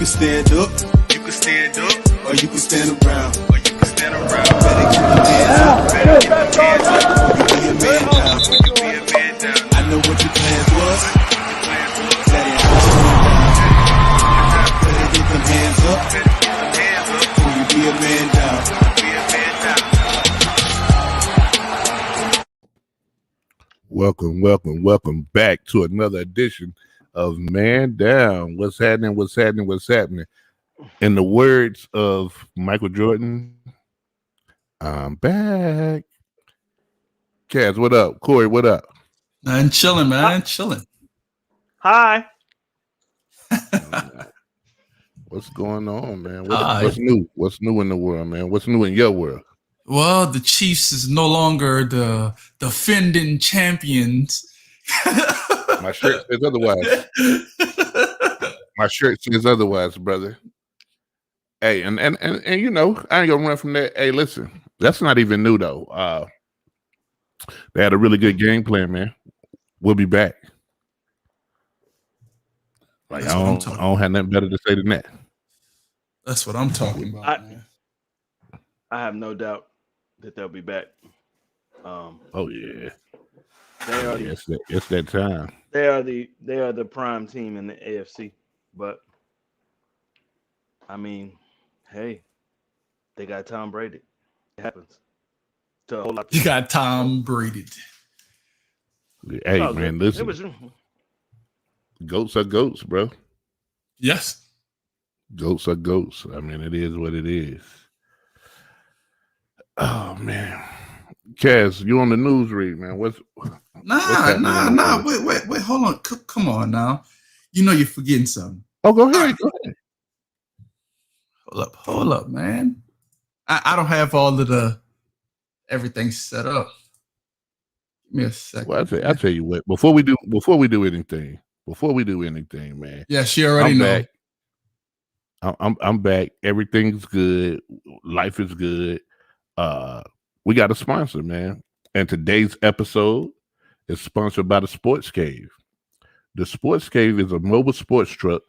can stand up, or you can stand around. Better keep your hands up, or you be a man down. I know what your plans was. That ain't how it's going down. Better get them hands up, or you be a man down. Welcome back to another edition of Man Down. What's happening? In the words of Michael Jordan, I'm back. Kaz, what up? Corey, what up? I'm chilling, man. Chilling. Hi. What's going on, man? What's new? What's new in the world, man? What's new in your world? Well, the Chiefs is no longer the defending champions. My shirt says otherwise. My shirt says otherwise, brother. Hey, and you know, I ain't gonna run from that. Hey, listen, that's not even new though. They had a really good game plan, man. We'll be back. Like I don't have nothing better to say than that. That's what I'm talking about, man. I have no doubt that they'll be back. Oh yeah. It's that time. They are the prime team in the AFC, but I mean, hey, they got Tom Brady. It happens to a whole lot of people. You got Tom Brady. Hey man, listen. Goats are goats, bro. Yes. Goats are goats. I mean, it is what it is. Oh man. Kaz, you on the news read, man. Nah. Wait. Hold on. Come on now. You know you're forgetting something. Oh, go ahead. Hold up, man. I don't have all of everything set up. Give me a second. Well, I tell you what. Before we do anything, man. Yeah, she already know. I'm back. Everything's good. Life is good. We got a sponsor, man. And today's episode is sponsored by the Sports Cave. The Sports Cave is a mobile sports truck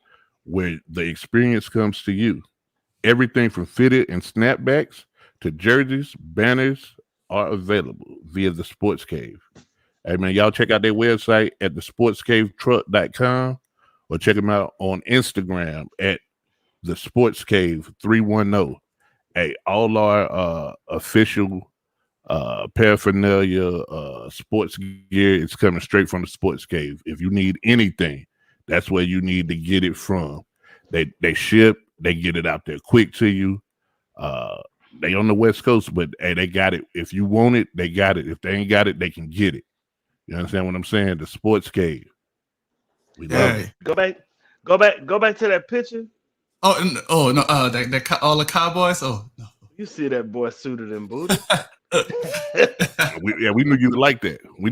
where the experience comes to you. Everything from fitted and snapbacks to jerseys, banners are available via the Sports Cave. Hey, man, y'all check out their website at thesportscavetruck.com or check them out on Instagram at the Sports Cave 310. Hey, all our official paraphernalia, sports gear is coming straight from the Sports Cave. If you need anything, that's where you need to get it from. They ship, they get it out there quick to you. They on the West Coast, but hey, they got it. If you want it, they got it. If they ain't got it, they can get it. You understand what I'm saying? The Sports Cave. We love it. Go back to that picture. Oh no! That all the Cowboys. Oh no! You see that boy suited and booted? we knew you would like that. We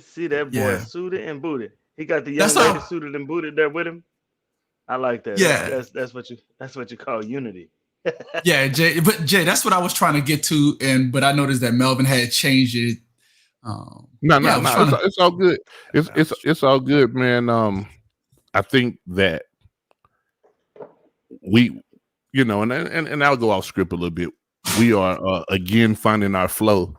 See that boy suited and booted. He got the young lady suited and booted there with him. I like that. Yeah, that's what you call unity. Yeah, Jay. But Jay, that's what I was trying to get to, but I noticed that Melvin had changed it. No. It's all good. It's all good, man. I think that we, you know, and I'll go off script a little bit. We are again finding our flow.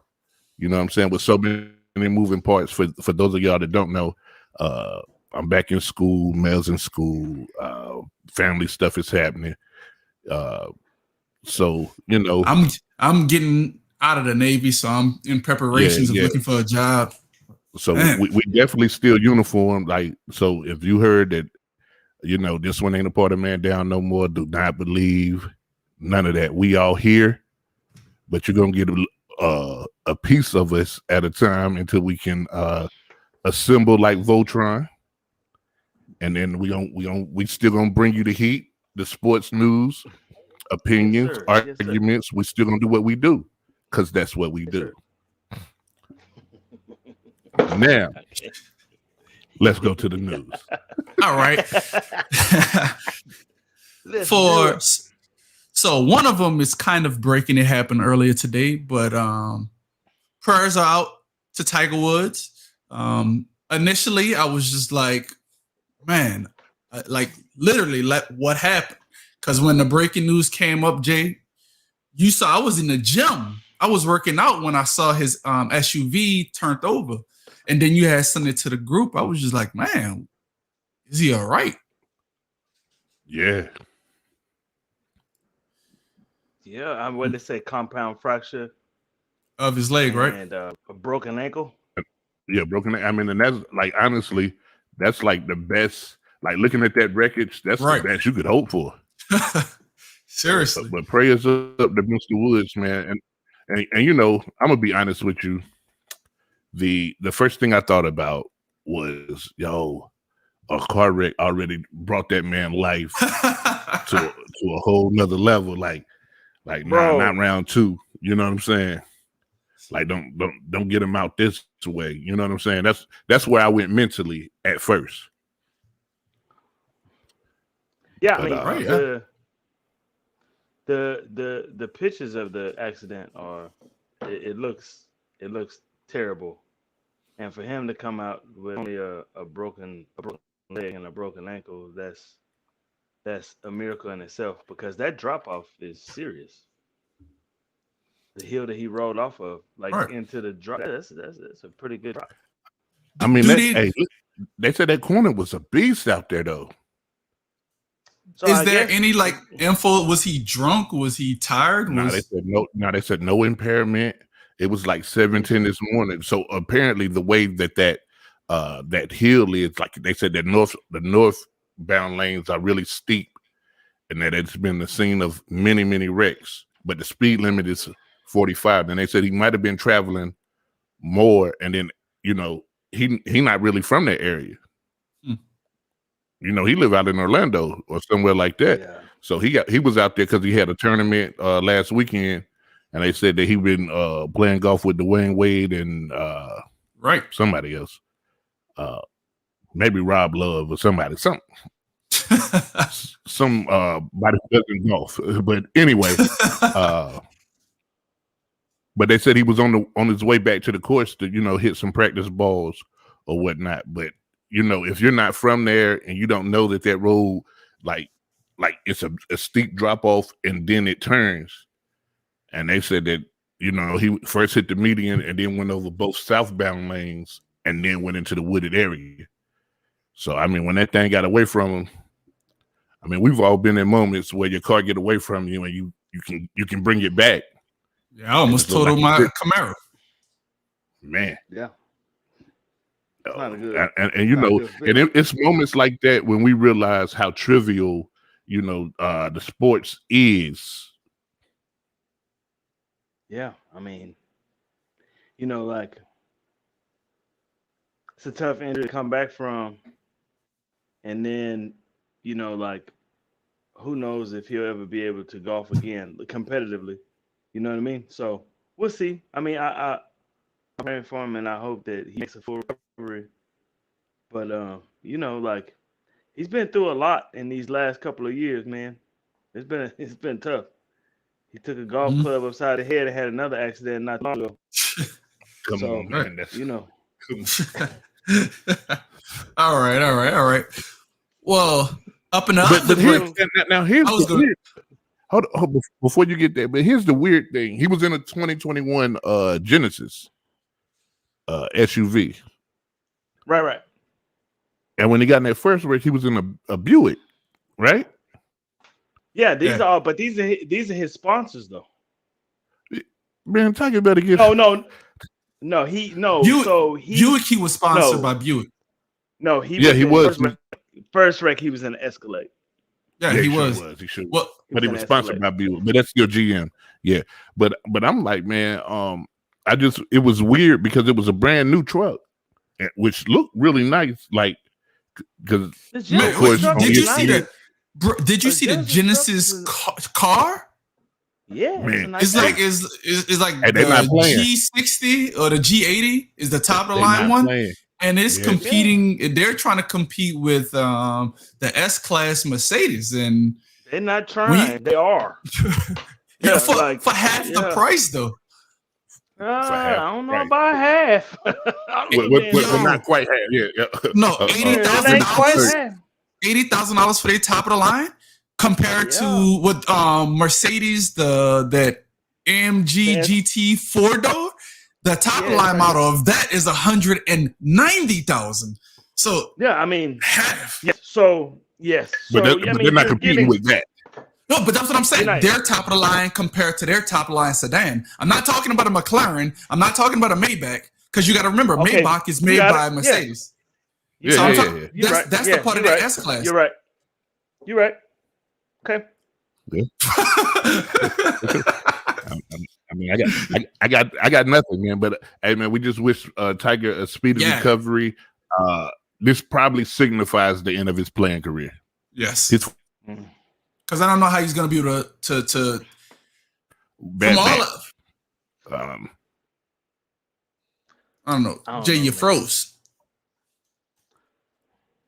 You know what I'm saying? With so many moving parts. For those of y'all that don't know, I'm back in school. Mel's in school. Family stuff is happening. So you know, I'm getting out of the Navy, so I'm in preparations of looking for a job. So we definitely still uniform. Like, so if you heard that, you know, this one ain't a part of Man Down no more, do not believe none of that. We all here, but you're gonna get a piece of us at a time until we can assemble like Voltron, and then we still gonna bring you the heat, the sports news, opinions, arguments. We still gonna do what we do because that's what we do. Now, let's go to the news. All right. So one of them is kind of breaking. It happened earlier today, but prayers are out to Tiger Woods. Initially, I was just like, man, Like literally, what happened? Because when the breaking news came up, Jay, you saw I was in the gym. I was working out when I saw his SUV turned over, and then you had sent it to the group. I was just like, man, is he all right? Yeah. Yeah, I would they say compound fracture Of his leg, right? and a broken ankle. Yeah, broken. I mean, and that's like honestly, that's like the best. Like looking at that wreckage, that's Right. the best you could hope for. Seriously. But prayers up to Mr. Woods, man. And you know, I'm gonna be honest with you. The first thing I thought about was, yo, a car wreck already brought that man life to a whole nother level. Like Bro. not round two. You know what I'm saying? Like don't get him out this way. You know what I'm saying? That's where I went mentally at first. Yeah, But, I mean right, the pictures of the accident are it looks terrible, and for him to come out with only a broken leg and a broken ankle, that's a miracle in itself, because that drop off is serious. The hill that he rolled off of, like Right. into the drop, that's a pretty good drop. I mean, Do hey, they said that corner was a beast out there, though. So Is I there guess- any like info? Was he drunk? Was he tired? No, they said no. No, they said no impairment. It was like 7:10 this morning. So apparently, the way that hill is, like they said, that the northbound lanes are really steep, and that it's been the scene of many wrecks. But the speed limit is 45. And they said he might have been traveling more, and then he not really from that area. You know, he live out in Orlando or somewhere like that. Yeah. So he was out there because he had a tournament last weekend, and they said that he been playing golf with Dwayne Wade and right, somebody else, maybe Rob Love or somebody, somebody who doesn't golf. But anyway, but they said he was on his way back to the course to hit some practice balls or whatnot. But if you're not from there and you don't know that road, like it's a steep drop off and then it turns. And they said that, he first hit the median and then went over both southbound lanes and then went into the wooded area. So, I mean, when that thing got away from him, I mean, we've all been in moments where your car get away from you and you can bring it back. Yeah, I almost totaled my Camaro. Man. Yeah. Not a good, and it's moments like that when we realize how trivial, the sports is. Yeah, I mean, like it's a tough injury to come back from, and then, like who knows if he'll ever be able to golf again competitively. You know what I mean? So we'll see. I mean, I'm praying for him, and I hope that he makes a full recovery. But like he's been through a lot in these last couple of years, man. It's been tough. He took a golf club upside the head and had another accident not long ago. Come on, man. That's, All right. Well, up and up. But here's the weird. Hold on, before you get there, but here's the weird thing. He was in a 2021 Genesis SUV. Right. And when he got in that first wreck, he was in a Buick, right? Yeah, these are his sponsors though. Man, Tiger better get. No. Buick. He was sponsored by Buick. No, he was. First wreck, he was in the Escalade. Yeah, he was. He should. Well, but he was sponsored by Buick. But that's your GM. Yeah, but I'm like, man, it was weird because it was a brand new truck, which looked really nice. Like, because of course, did you see that? Did you see the Genesis car? Yeah, man, it's like the G60 or the G80 is the top of the line one. Playing. And it's competing. They're trying to compete with the S-Class Mercedes, and they're not trying. They are. For half the price, though. I don't know about half. We're not quite half. Yeah. No, $80,000. $80,000 for their top of the line compared to what Mercedes that AMG GT 4-door. The top of the line model of that is $190,000. So I mean, half. Yes. So yes. So but they're not competing with that. No, but that's what I'm saying. Their top of the line compared to their top of the line sedan. I'm not talking about a McLaren. I'm not talking about a Maybach, because you got to remember Maybach is made by Mercedes. That's the part of the S class. You're right. Okay. Yeah. I mean, I got nothing, man. But hey, man, we just wish Tiger a speedy recovery. This probably signifies the end of his playing career. Yes, because I don't know how he's going to be able to I don't know. Jay, you froze.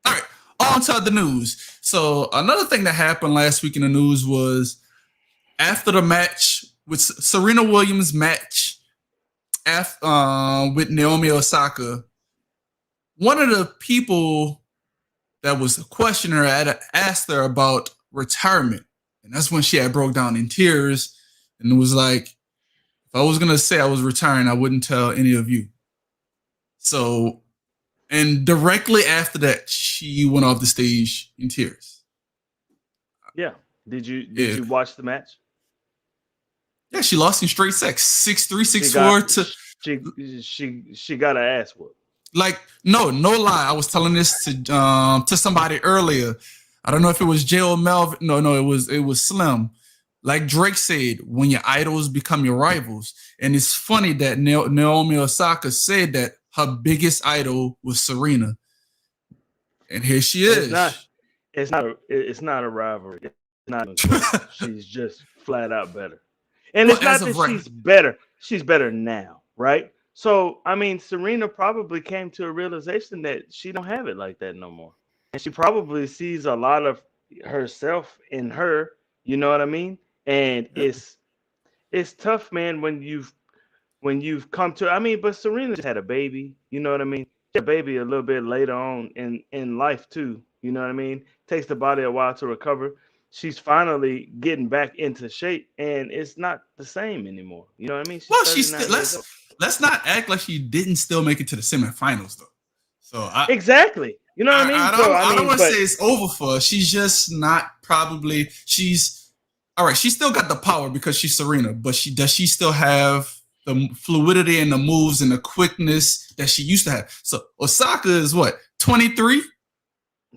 All right, on to the news. So another thing that happened last week in the news was after the match with Serena Williams match with Naomi Osaka, one of the people that was questioning her asked her about retirement. And that's when she had broke down in tears and was like, if I was going to say I was retiring, I wouldn't tell any of you. So, and directly after that, she went off the stage in tears. Yeah. Did you watch the match? Yeah, she lost in straight sets, 6-3, 6-4 she got her ass whooped. Like, no lie. I was telling this to somebody earlier. I don't know if it was Jay or Melvin. No, it was Slim. Like Drake said, when your idols become your rivals. And it's funny that Naomi Osaka said that her biggest idol was Serena. And here she is. It's not a rivalry. It's not. She's just flat out better. And it's not that she's better. She's better now, right? So, I mean, Serena probably came to a realization that she don't have it like that no more. And she probably sees a lot of herself in her, you know what I mean? And it's tough, man, when you've come to, I mean, but Serena just had a baby, you know what I mean? She had a baby a little bit later on in life too, you know what I mean? Takes the body a while to recover. She's finally getting back into shape, and it's not the same anymore. You know what I mean? She's still, let's not act like she didn't still make it to the semifinals though. So exactly. You know what I mean? I don't want to say it's over for her. She's just not probably. She's all right. She still got the power because she's Serena, but does she still have the fluidity and the moves and the quickness that she used to have? So Osaka is what, 23?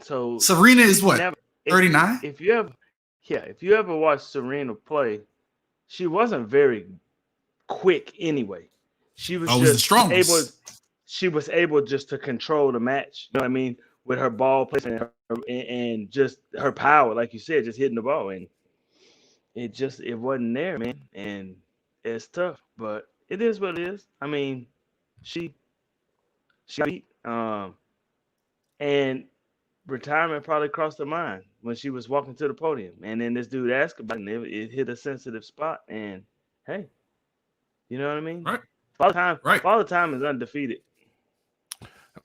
So Serena is what, 39? If you ever watch Serena play, she wasn't very quick anyway. She was just the strongest. She was able just to control the match. You know what I mean? With her ball placement and just her power, like you said, just hitting the ball, and it wasn't there, man. And it's tough, but it is what it is. I mean, she beat, and retirement probably crossed her mind when she was walking to the podium, and then this dude asked about it, and it hit a sensitive spot. And hey, you know what I mean? Right. Father Time is undefeated.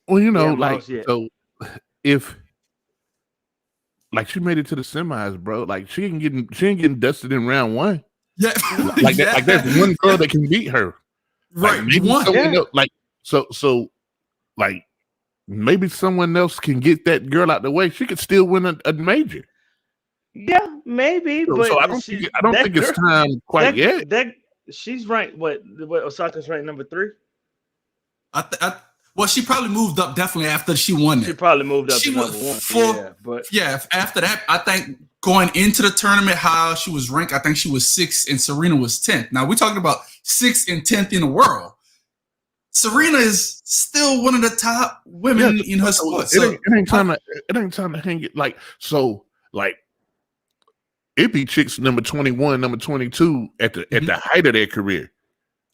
Well, you know, like, so if like she made it to the semis, bro, like she ain't getting dusted in round one. Yeah, like there's one girl that can beat her. Right, like, maybe else, like so like maybe someone else can get that girl out the way. She could still win a major. Yeah, maybe. So I don't think it's time quite yet. She's ranked what Osaka's ranked number 3. Well, she probably moved up definitely after she won that. She probably moved up to number 1. After that, I think going into the tournament, how she was ranked, I think she was 6th and Serena was 10th. Now we're talking about 6th and 10th in the world. Serena is still one of the top women in her sport. It ain't time to hang it like it be chicks number 21, number 22 at the height of their career.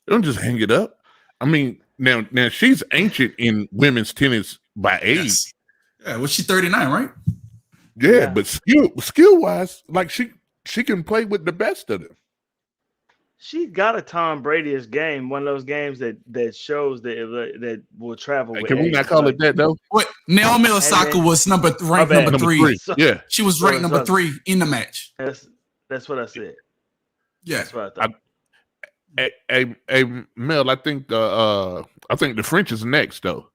They don't just hang it up. I mean, now she's ancient in women's tennis by age. Yes. Yeah, well, she's 39, right? Yeah, but skill wise, like she can play with the best of them. She got a Tom Brady-ish game, one of those games that shows that will travel. Can we not call it that though? Wait, Naomi Osaka was ranked bad. number three. Yeah. She was ranked number 3 in the match. That's what I said. Yeah. That's what I thought. Mel, I think the French is next though.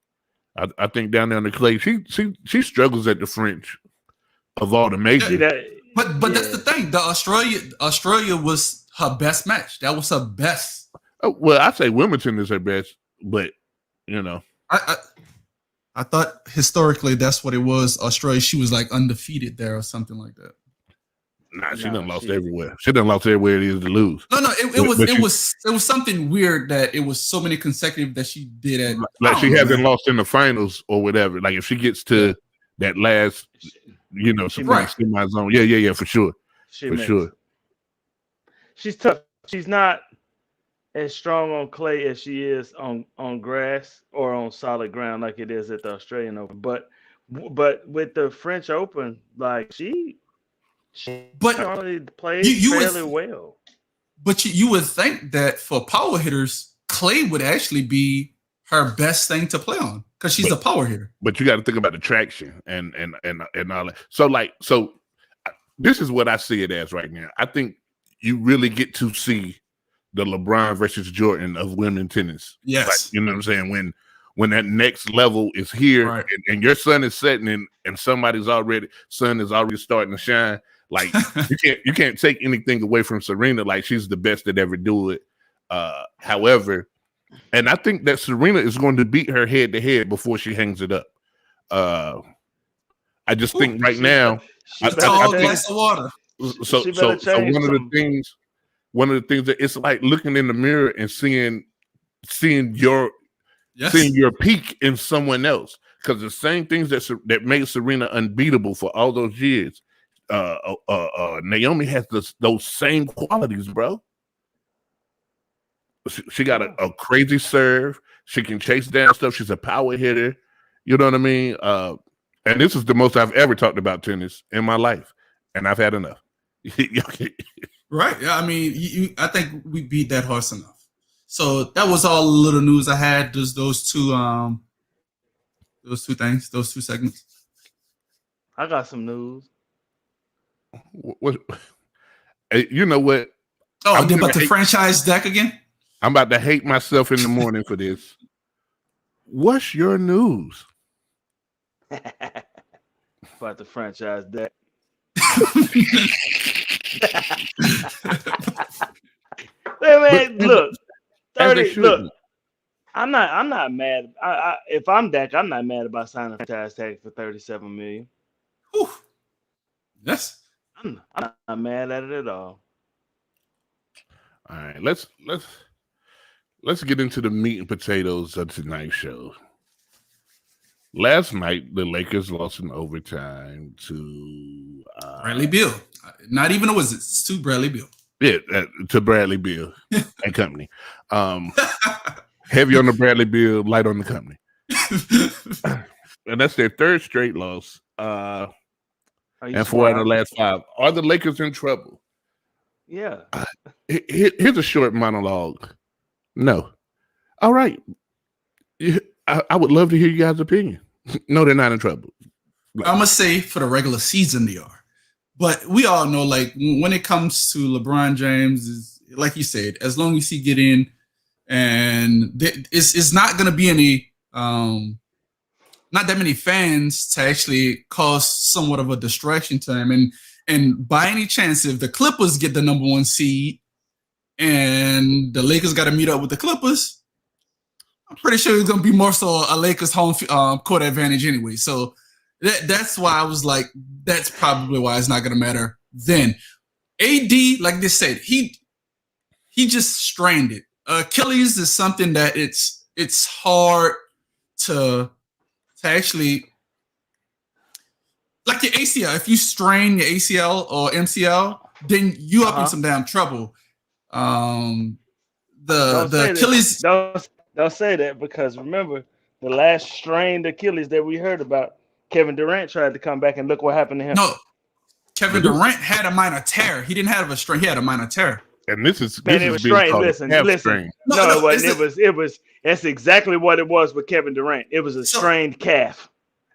I think down there on the clay, she struggles at the French of all the major. But that's the thing. The Australia was her best match. That was her best. Oh, well, I say Wilmington is her best, but you know, I thought historically that's what it was. Australia, she was like undefeated there or something like that. Nah, she done lost everywhere. She done lost everywhere it is to lose. No, it was something weird that it was so many consecutive that she did it. Like she hasn't lost in the finals or whatever. Like if she gets to that last, semi zone, yeah, for sure, sure. She's tough. She's not as strong on clay as she is on grass or on solid ground like it is at the Australian Open. But with the French Open, like she normally plays fairly well. But you would think that for power hitters, clay would actually be her best thing to play on because she's a power hitter. But you got to think about the traction and all that. So this is what I see it as right now. I think you really get to see the LeBron versus Jordan of women tennis. Yes. Like, you know what I'm saying? When that next level is here, right, and your sun is setting and somebody's sun is already starting to shine. Like you can't take anything away from Serena. Like she's the best that ever do it. However, and I think that Serena is going to beat her head to head before she hangs it up. I just think right now, I glass of water. So one of the things that it's like looking in the mirror and seeing your peak in someone else, because the same things that made Serena unbeatable for all those years, Naomi has those same qualities, bro. She got a crazy serve. She can chase down stuff. She's a power hitter. You know what I mean? And this is the most I've ever talked about tennis in my life, and I've had enough. Right. Yeah. I mean, I think we beat that horse enough. So that was all the little news I had. Just those two segments. I got some news. What? You know what? Oh, about the franchise deck again? I'm about to hate myself in the morning for this. What's your news? About the franchise deck. Man, look, 30. Look, I'm not mad. If I'm Dak, I'm not mad about signing a franchise tag for $37 million. Whew. Yes, I'm not mad at it at all. All right, let's get into the meat and potatoes of tonight's show. Last night, the Lakers lost in overtime to Bradley Beal. Not even a wizard. It's to Bradley Beal. Yeah, to Bradley Beal and company. Heavy on the Bradley Beal, light on the company. And that's their third straight loss. And 4 out of the last 5. Are the Lakers in trouble? Yeah. Here's a short monologue. No. All right. I would love to hear you guys' opinion. No, they're not in trouble. I'm going to say for the regular season they are. But we all know, like, when it comes to LeBron James, is like you said, as long as he get in, and it's not going to be any, not that many fans to actually cause somewhat of a distraction to him. And by any chance, if the Clippers get the number 1 seed and the Lakers got to meet up with the Clippers, I'm pretty sure it's going to be more so a Lakers home court advantage anyway. So that's why I was like, that's probably why it's not going to matter then. AD, like they said, he just strained it. Achilles is something that it's hard to actually, like your ACL. If you strain your ACL or MCL, then you up in some damn trouble. The Achilles. Don't say that, because remember the last strained Achilles that we heard about, Kevin Durant tried to come back and look what happened to him. No, Kevin Durant had a minor tear. He didn't have a strain. He had a minor tear. And this is strained. Listen. No, it wasn't. It was. That's exactly what it was with Kevin Durant. It was a strained calf.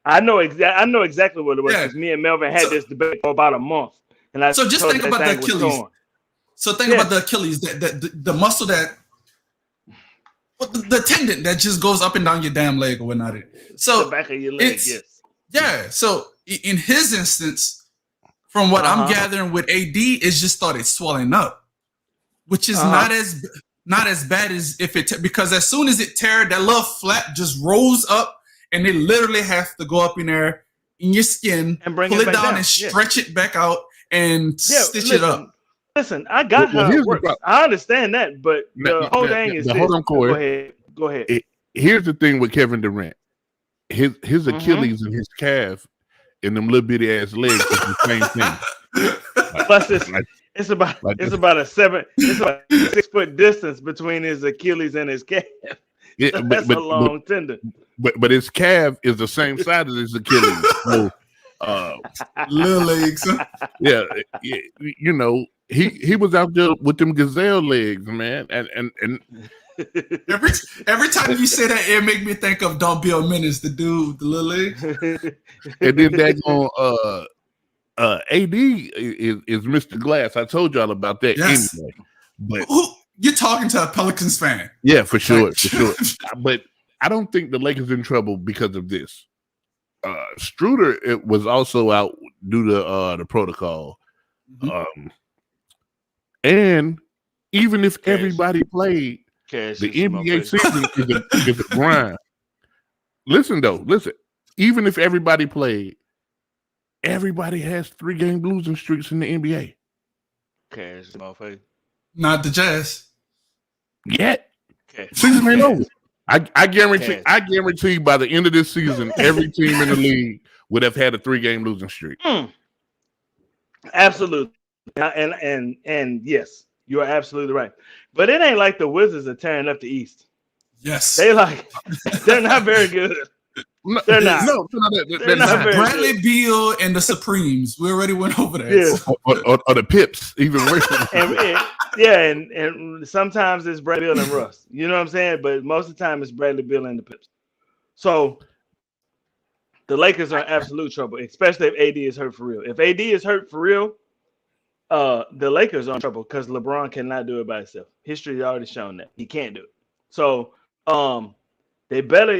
I know exactly what it was Yeah. because me and Melvin had this debate for about a month, and I So just think about the Achilles. So think about the Achilles, the muscle that, the tendon that just goes up and down your damn leg or whatnot. So the back of your leg, yes. Yeah. So in his instance, from what I'm gathering with AD, it just started swelling up, which is not as bad as if because as soon as it tears, that little flap just rolls up, and they literally have to go up in there in your skin, and pull it down and stretch it back out and stitch it up. Listen, I got how it works. I understand that, but the whole thing is this. Hold on, Corey. Go ahead. Here's the thing with Kevin Durant. His Achilles and his calf and them little bitty ass legs is the same thing. Plus, it's about a 6 foot distance between his Achilles and his calf. Yeah, so that's a long tendon. But his calf is the same size as his Achilles. So, little legs. Yeah, you know, he was out there with them gazelle legs, man, and every time you say that, it make me think of Don't Be a Menace, the dude with the little legs. And then that on AD is Mr. Glass. I told y'all about that anyway. But you're talking to a Pelicans fan. Yeah, for sure. But I don't think the Lakers in trouble because of this. Struder was also out due to the protocol. And even if everybody played, the NBA season is a grind. Listen. Even if everybody played, everybody has 3-game losing streaks in the NBA. Not the Jazz. Yet. Season ain't over. I guarantee by the end of this season, every team in the league would have had a 3-game losing streak. Absolutely. And yes, you are absolutely right. But it ain't like the Wizards are tearing up the East. Yes. They're not very good. They're not. They're not very Bradley good. Beal and the Supremes. We already went over that. Yes. Or the Pips, even worse. and sometimes it's Bradley Beal and Russ. You know what I'm saying? But most of the time it's Bradley Beal and the Pips. So the Lakers are in absolute trouble, especially if AD is hurt for real. If AD is hurt for real, the Lakers are in trouble because LeBron cannot do it by himself. History has already shown that he can't do it. So they better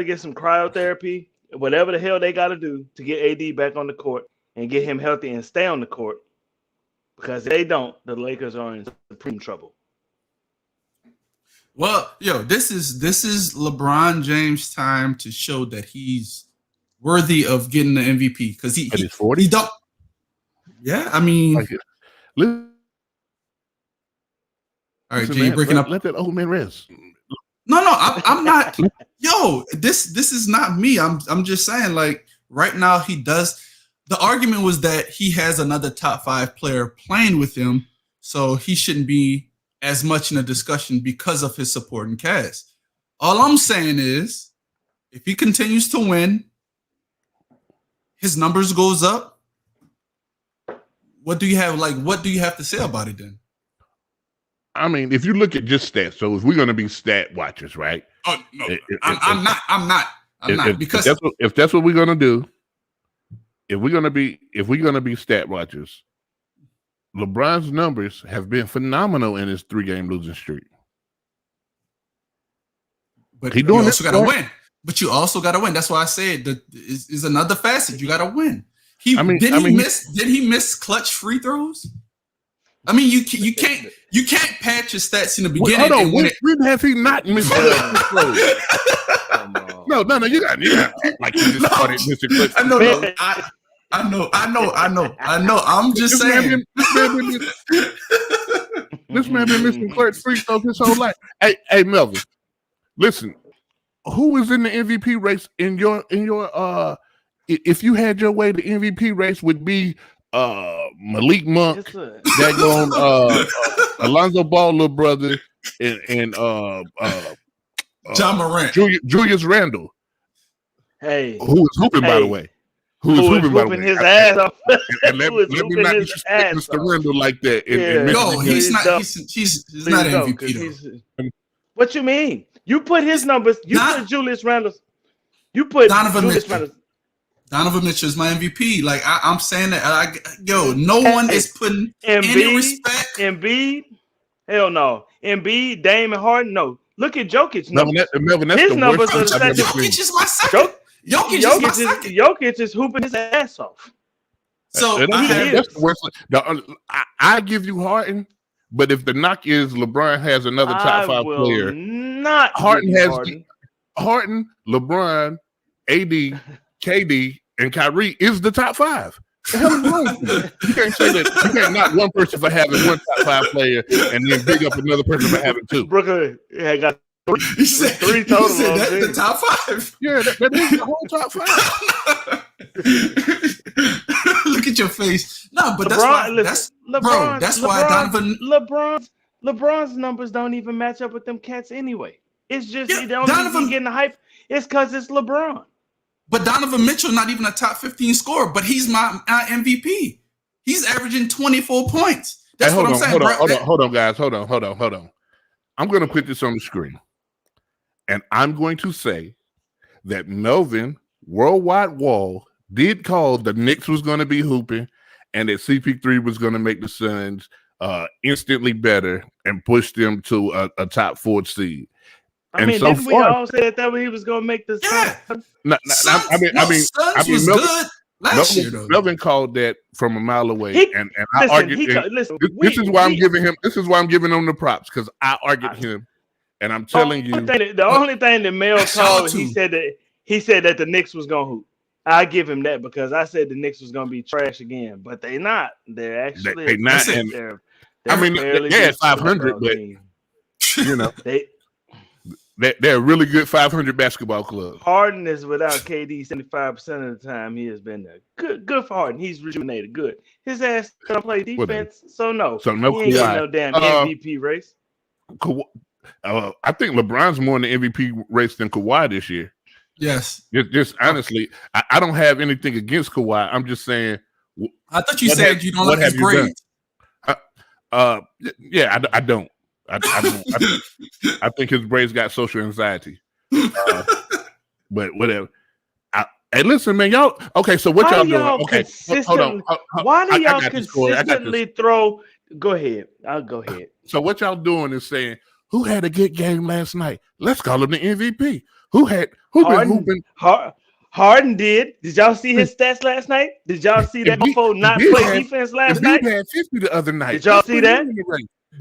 get some cryotherapy, whatever the hell they got to do to get AD back on the court and get him healthy and stay on the court. Because if they don't, the Lakers are in supreme trouble. Well, this is LeBron James' time to show that he's worthy of getting the MVP because he's 40. He don't. Yeah, I mean. All right, Jay, you're breaking up. Let that old man rest. No, I'm not. This is not me. I'm just saying, like, right now he does. The argument was that he has another top 5 player playing with him, so he shouldn't be as much in a discussion because of his supporting cast. All I'm saying is, if he continues to win, his numbers goes up. What do you have to say about it then? I mean, if you look at just stats, so if we're going to be stat watchers, right? Oh no, I'm not because if that's what we're going to do, if we're going to be stat watchers, LeBron's numbers have been phenomenal in his 3-game losing streak. But you also got to win. But you also got to win. That's why I said that is another facet. You got to win. Did he miss clutch free throws? I mean, you can't patch your stats in the beginning. Hold on, when have he not missed clutch free throws? No, you got like you just started missing clutch. I know. I'm just saying. This man been missing clutch free throws his whole life. Hey, Melvin, listen. Who is in the MVP race in your if you had your way, the MVP race would be Malik Monk, Alonzo Ball, little brother, and John Morant, Julius Randle. Hey, who is hooping by the way? Who is hooping his ass off? And let me not disrespect Mr. Randle like that. No, he's not. He's not MVP. What you mean? You put his numbers. You put Julius Randle's. You put Donovan Julius Mitchell. Randle. Donovan Mitchell is my MVP. Like I'm saying that. No one is putting any respect. Embiid, hell no. Embiid, Dame, and Harden, no. Look at Jokic numbers. Melvin, that's His the numbers worst are the I've ever Jokic seen. is my second. Jokic is my second. Jokic is hooping his ass off. So That's the worst. I give you Harden, but if the knock is LeBron has another top 5 player, not Harden has Harden. Harden, LeBron, AD, KD, and Kyrie is the top 5. The hell is wrong with you? You can't say that. You can't knock one person for having one top 5 player and then big up another person for having 2. Brooklyn got three You total. said that's the top 5. Yeah, that is the whole top 5. Look at your face. No, but that's why Donovan. LeBron's numbers don't even match up with them cats anyway. It's just the only Donovan reason getting the hype is because it's LeBron. But Donovan Mitchell not even a top 15 scorer, but he's my MVP. He's averaging 24 points. That's what I'm saying. Hold on, guys. Hold on. I'm going to put this on the screen. And I'm going to say that Melvin Worldwide Wall did call the Knicks was going to be hooping and that CP3 was going to make the Suns instantly better and push them to a top 4 seed. I mean, didn't we all say that he was going to make this? Yeah. Suns? Suns was good last year, though. Melvin called that from a mile away, and I argued. This is why I'm giving him. This is why I'm giving him the props because I argued him, and I'm telling you. The only thing that Mel called, he said that the Knicks was going to hoop. I give him that because I said the Knicks was going to be trash again, but they're not. They're actually they're not. I mean, they're at 500, but you know they're a really good 500 basketball club. Harden is without KD 75% of the time he has been there. Good for Harden. He's rejuvenated. Good. His ass don't play defense, so no. So no, he ain't got no damn MVP race. I think LeBron's more in the MVP race than Kawhi this year. Yes. Just honestly, I don't have anything against Kawhi. I'm just saying. I thought you said you don't like his grades. Yeah, I don't. I think his braids got social anxiety. But whatever. Hey, listen, man, y'all. Okay, so what y'all doing? Okay, hold on. Why do y'all consistently throw? Go ahead. I'll go ahead. So what y'all doing is saying, who had a good game last night? Let's call him the MVP. Who been hooping? Harden did. Did y'all see his stats last night? Did y'all see that before not play defense last night? He had 50 the other night. Did y'all see that?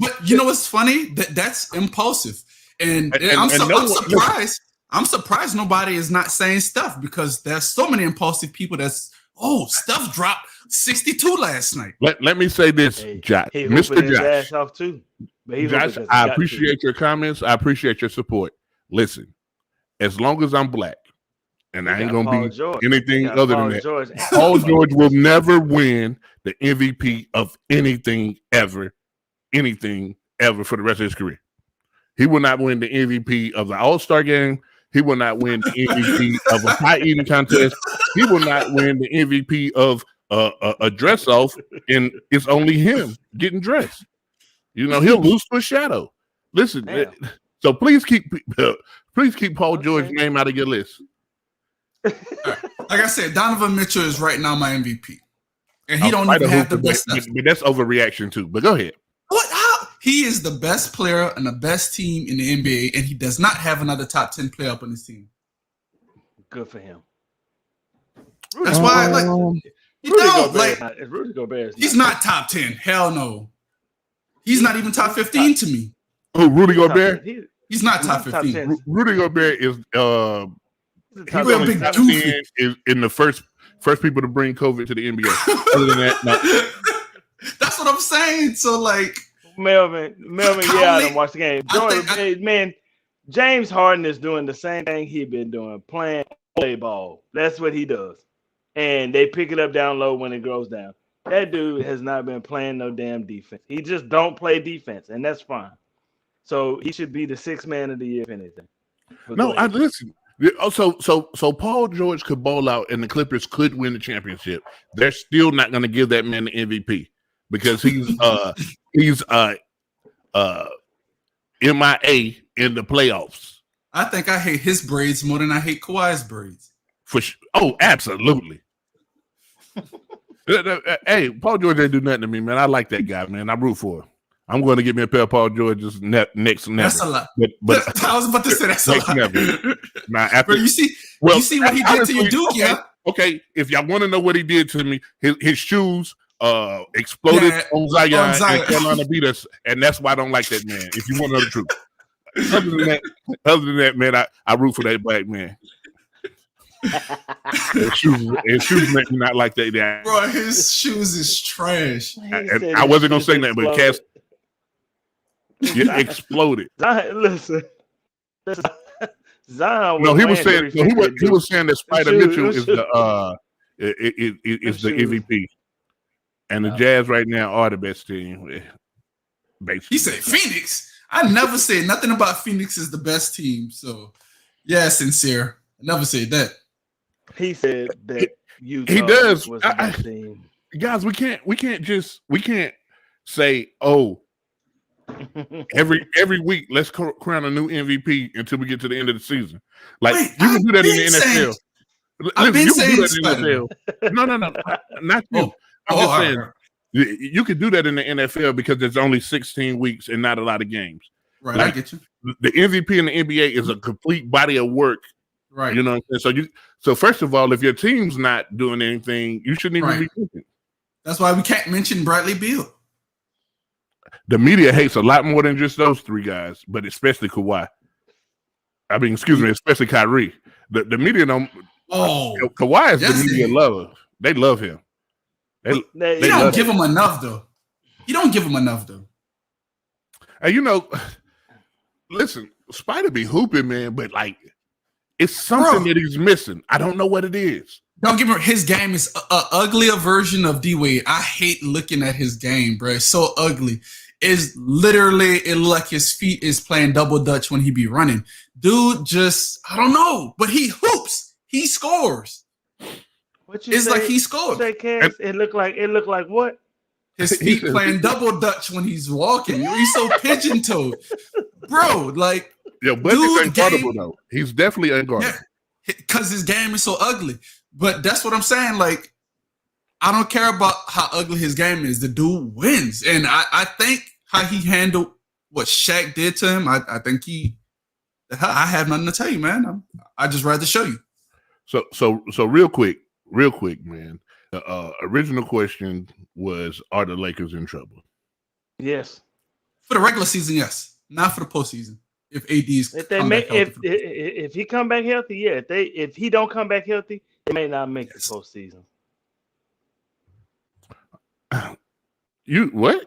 But you know what's funny? That's impulsive, and I'm surprised. I'm surprised nobody is not saying stuff because there's so many impulsive people. Stuff dropped 62 last night. Let me say this, Josh, Mr. Josh. Ass off too. Josh, I appreciate your comments. I appreciate your support. Listen, as long as I'm black, and I ain't gonna be anything other than that, Paul George will never win the MVP of anything ever for the rest of his career. He will not win the MVP of the All-Star game. He will not win the MVP of a pie eating contest. He will not win the MVP of a dress off, and it's only him getting dressed. You know, he'll lose to a shadow. Listen, so please keep Paul George's name out of your list. Like I said, Donovan Mitchell is right now my MVP, and he don't even have the best. But that's overreaction too. But go ahead. What? How? He is the best player and the best team in the NBA, and he does not have another top 10 player up on his team. Good for him. That's why, Rudy Gobert. He's not top 10. Hell no. He's not even top 15 to me. Oh, Rudy Gobert? He's not top 15. Rudy Gobert is he's a big doofy. Is in the first people to bring COVID to the NBA. Other than that, no. That's what I'm saying. So like Melvin, I didn't watch the game. James Harden is doing the same thing he's been doing, playing play ball. That's what he does. And they pick it up down low when it goes down. That dude has not been playing no damn defense. He just don't play defense, and that's fine. So he should be the 6th man of the year, if anything. But listen. So Paul George could ball out, and the Clippers could win the championship. They're still not going to give that man the MVP because he's MIA in the playoffs. I think I hate his braids more than I hate Kawhi's braids. Oh, absolutely. Hey, Paul George ain't do nothing to me, man. I like that guy, man. I root for him. I'm going to get me a pair of Paul George's next never. That's a lot. But I was about to say that's a lot. Never. Now, after, Bro, you see what he did to you, Duke, okay, yeah? Okay, if y'all want to know what he did to me, his shoes exploded on Zion and Carolina beat us, and that's why I don't like that man. If you want to know the truth. Other than that, man, I root for that black man. His shoes make me not like that. Bro, his shoes is trash. I wasn't gonna say that, but Cass exploded. Listen. Zion. No, he was saying that Spider Mitchell is the MVP, and the Jazz right now are the best team. Basically. He said Phoenix. I never said nothing about Phoenix is the best team. So, yeah, sincere. I never said that. He said that he does. Was the best team. Guys, we can't say, oh, every week let's crown a new MVP until we get to the end of the season. Like you can do that in the NFL. I've been saying the NFL. No, not you. I'm just saying. You could do that in the NFL because there's only 16 weeks and not a lot of games. Right, like, I get you. The MVP in the NBA is a complete body of work. Right. You know what I'm saying? So first of all, if your team's not doing anything, you shouldn't even be thinking. That's why we can't mention Bradley Beal. The media hates a lot more than just those three guys, but especially Kawhi. I mean, especially Kyrie. The media don't. Oh, Kawhi is the media lover. They love him. They don't give him enough, though. You don't give him enough, though. And listen, Spider be hooping, man, but like it's something that he's missing. I don't know what it is. Don't give him. His game is an uglier version of D Wade. I hate looking at his game, bro. It's so ugly. It's literally it like his feet is playing double dutch when he be running. Dude, I don't know, but he hoops. He scores. It's like he scored. It looked like what? His feet playing double dutch when he's walking. He's so pigeon-toed. Bro, like but he's unguardable though. He's definitely unguardable. Yeah, because his game is so ugly. But that's what I'm saying. Like, I don't care about how ugly his game is. The dude wins. And I think how he handled what Shaq did to him, I think I have nothing to tell you, man. I just rather show you. So real quick, man. The original question was, are the Lakers in trouble? Yes. For the regular season, yes. Not for the postseason. If AD's if he come back healthy, yeah. If he don't come back healthy, they may not make the postseason. You what?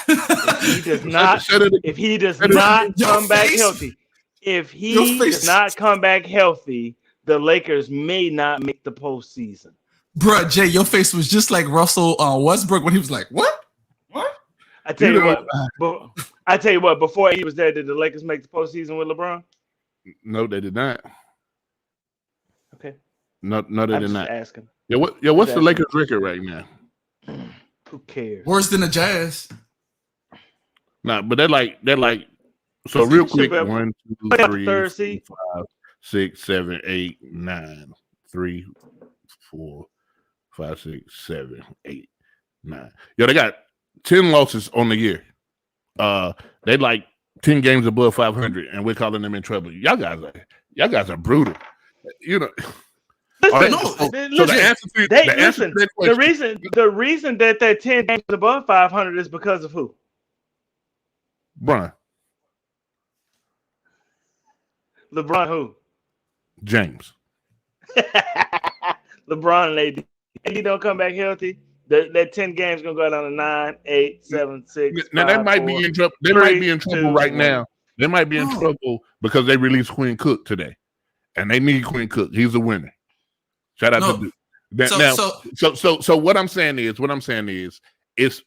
If he does not come back healthy, the Lakers may not make the postseason. Bruh, Jay, your face was just like Russell Westbrook when he was like, "What? What?" I tell you what. Before he was there, did the Lakers make the postseason with LeBron? No, they did not. Okay. No, they did not. Asking. What's the Lakers record right now? Who cares? Worse than the Jazz. Nah, but they're like. So real quick, 1, 2, 3, 4, 5, 6, 7, 8, 9, 3, 4, 5, 6, 7, 8, 9. They got 10 losses on the year. They like 10 games above 500, and we're calling them in trouble. Y'all guys are brutal. The reason that they're 10 games above 500 is because of who? LeBron who? James. LeBron and AD. AD don't come back healthy. That 10 games gonna go down to 9, 8, 7, 6. Now they might be in trouble. They might be in trouble right now. They might be in trouble because they released Quinn Cook today, and they need Quinn Cook. He's a winner. Shout out to Duke. So what I'm saying is, it's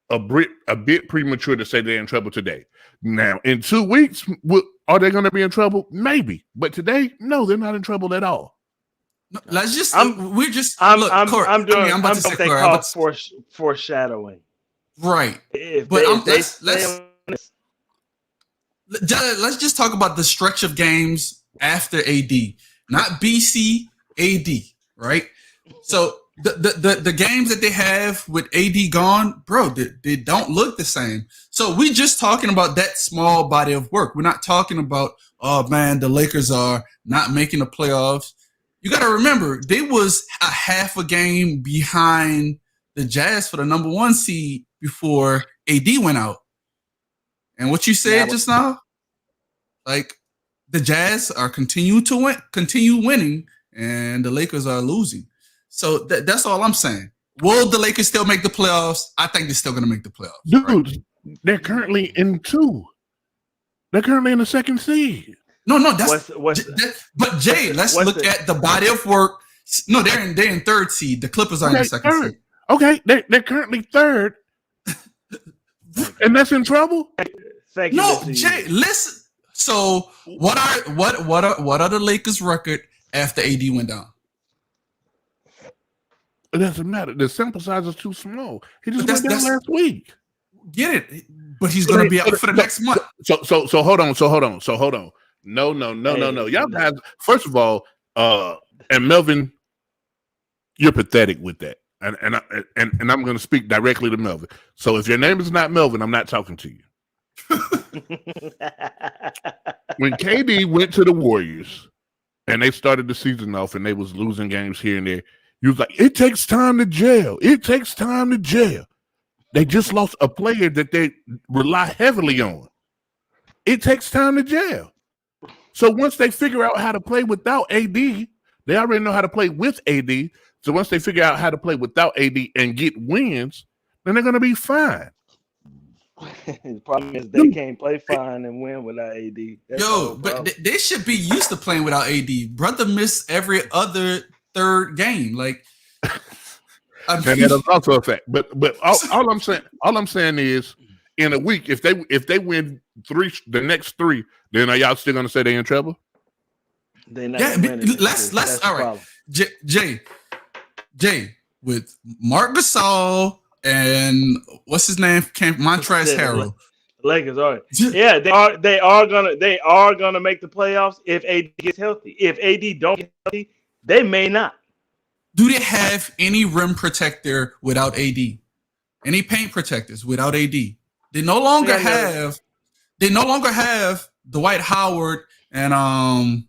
a bit premature to say they're in trouble today. Now, in 2 weeks, are they going to be in trouble? Maybe, but today, no, they're not in trouble at all. No, let's just. I'm doing what they call foreshadowing. Right, let's just talk about the stretch of games after AD, not BC, AD, right? So the games that they have with AD gone, bro, they don't look the same. So we just talking about that small body of work. We're not talking about, oh man, the Lakers are not making the playoffs. You got to remember, they was a half a game behind the Jazz for the number 1 seed before AD went out. And what you said just now, like the Jazz are continue winning, and the Lakers are losing. So that's all I'm saying. Will the Lakers still make the playoffs? I think they're still going to make the playoffs. Dude, right? They're currently in 2. They're currently in the 2nd seed. No, that's but Jay, let's look at the body of work. No, they're in 3rd seed. The Clippers are in the 2nd seed. Okay, they're currently 3rd, and that's in trouble. Thank you. No, Jay, listen. So what are the Lakers' record after AD went down? It doesn't matter. The sample size is too small. He just went down last week. Get it? But he's going to be out for the next month. So hold on. No. Y'all guys, first of all, and Melvin, you're pathetic with that. And I'm going to speak directly to Melvin. So if your name is not Melvin, I'm not talking to you. When KD went to the Warriors and they started the season off and they was losing games here and there, he was like, it takes time to gel. It takes time to gel. They just lost a player that they rely heavily on. It takes time to gel. So once they figure out how to play without AD, they already know how to play with AD. So once they figure out how to play without AD and get wins, then they're going to be fine. The problem is they can't play fine and win without AD. But they should be used to playing without AD. Brother missed every other 3rd game. Like, and that is also a fact. But all I'm saying is, in a week, if they win the next 3, then are y'all still gonna say they in trouble? They're not. Let's all right. Jay, with Marc Gasol and what's his name? Montrezl Harrell. Lakers, all right. Yeah, they are gonna make the playoffs if AD gets healthy. If AD don't get healthy, they may not. Do they have any rim protector without AD? Any paint protectors without AD? They no longer have Dwight Howard and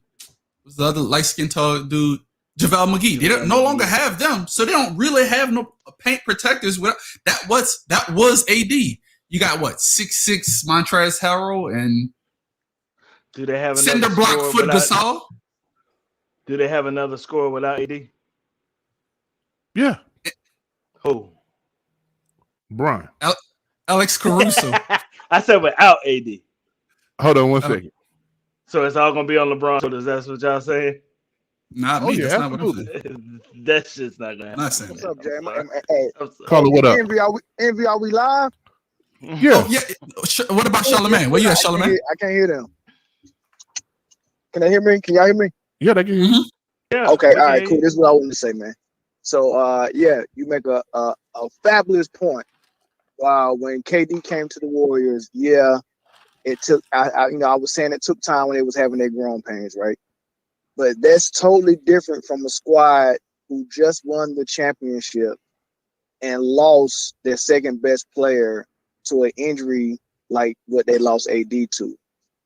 what's the other light-skinned tall dude? JaVale McGee. They no longer have them, so they don't really have no paint protectors. That was AD. You got what, 6'6" Montrezl Harrell and do they have cinder block foot Gasol? Do they have another scorer without AD? Yeah. Who? Brian. Alex Caruso. I said without AD. Hold on one second. So it's all gonna be on LeBron. So that's what y'all saying? Not me. That's not what I'm saying. That's just not gonna happen. Not saying What's that. up, Jay? Hey, Caller, what up? Envy, are we live? Yeah. Oh, yeah. What about Charlamagne? Where you at, Charlamagne? I can't hear them. Can they hear me? Can y'all hear me? Yeah, they can hear you. Yeah. Okay, all right, cool. This is what I wanted to say, man. So, yeah, you make a fabulous point. When KD came to the Warriors, yeah, it took. I was saying it took time when they was having their growing pains, right? But that's totally different from a squad who just won the championship and lost their second best player to an injury like what they lost AD to.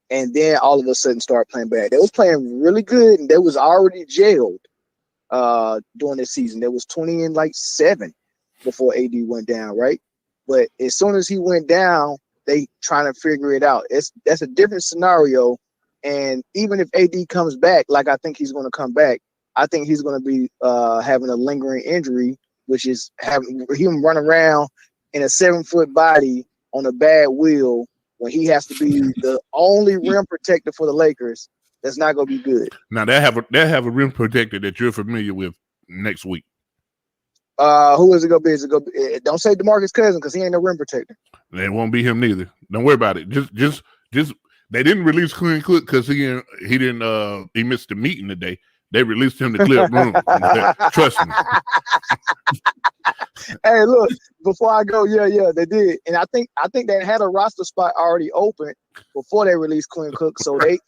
And then all of a sudden start playing bad. They was playing really good and they was already jailed during this season. There was 20-7 before AD went down, right? But as soon as he went down, they trying to figure it out. That's a different scenario. And even if AD comes back, like I think he's going to come back, I think he's going to be having a lingering injury, which is having him run around in a 7-foot body on a bad wheel when he has to be the only rim protector for the Lakers. That's not going to be good. Now they have a rim protector that you're familiar with next week. Who is it going to be? Is it going to be? Don't say DeMarcus Cousins because he ain't no rim protector. It won't be him neither. Don't worry about it. Just they didn't release Quinn Cook because he missed the meeting today. They released him to clear up room. Trust me. Hey, look, before I go, yeah, they did, and I think they had a roster spot already open before they released Quinn Cook, so they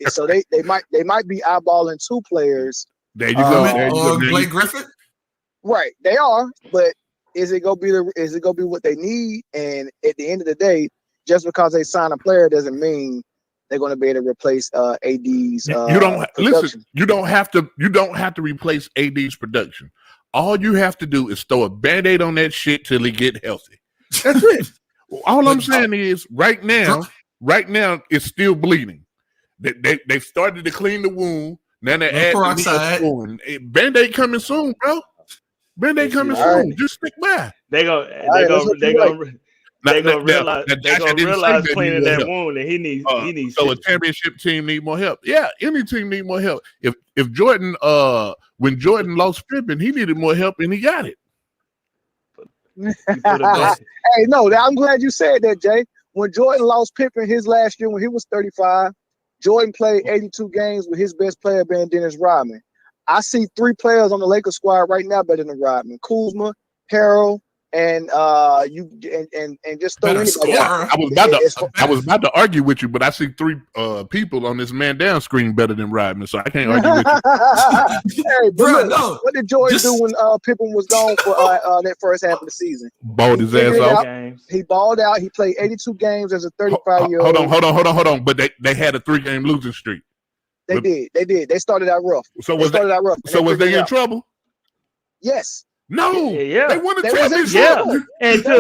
might be eyeballing 2 players. There you go. There you go. Blake Griffin. Right, they are, but is it gonna be what they need? And at the end of the day, just because they sign a player doesn't mean they're going to be able to replace AD's. You don't production. listen. You don't have to replace AD's production. All you have to do is throw a Band-Aid on that shit till he get healthy. That's it. All I'm saying is right now it's still bleeding. They started to clean the wound. Now they're adding Band-Aid coming soon, bro. Band-Aid coming soon. Right. Just stick by. They gonna realize cleaning that wound that he needs. So a championship team need more help. Yeah, any team need more help. If Jordan when Jordan lost Pippen, he needed more help and he got it. Hey, no, I'm glad you said that, Jay. When Jordan lost Pippen his last year when he was 35, Jordan played 82 games with his best player being Dennis Rodman. I see 3 players on the Lakers squad right now better than Rodman: Kuzma, Harrell, and just throw anybody out. I was about to argue with you, but I see 3 people on this man down screen better than Rodman, so I can't argue with you. Hey, bro, no. What did Jordan do when Pippen was gone for that first half of the season? Balled his ass off. He balled out. He played 82 games as a 35-year-old. Hold on. But they had a 3-game losing streak. They did. They started out rough. So was they in trouble? Yes. No, yeah, they won the championship. Yeah, and they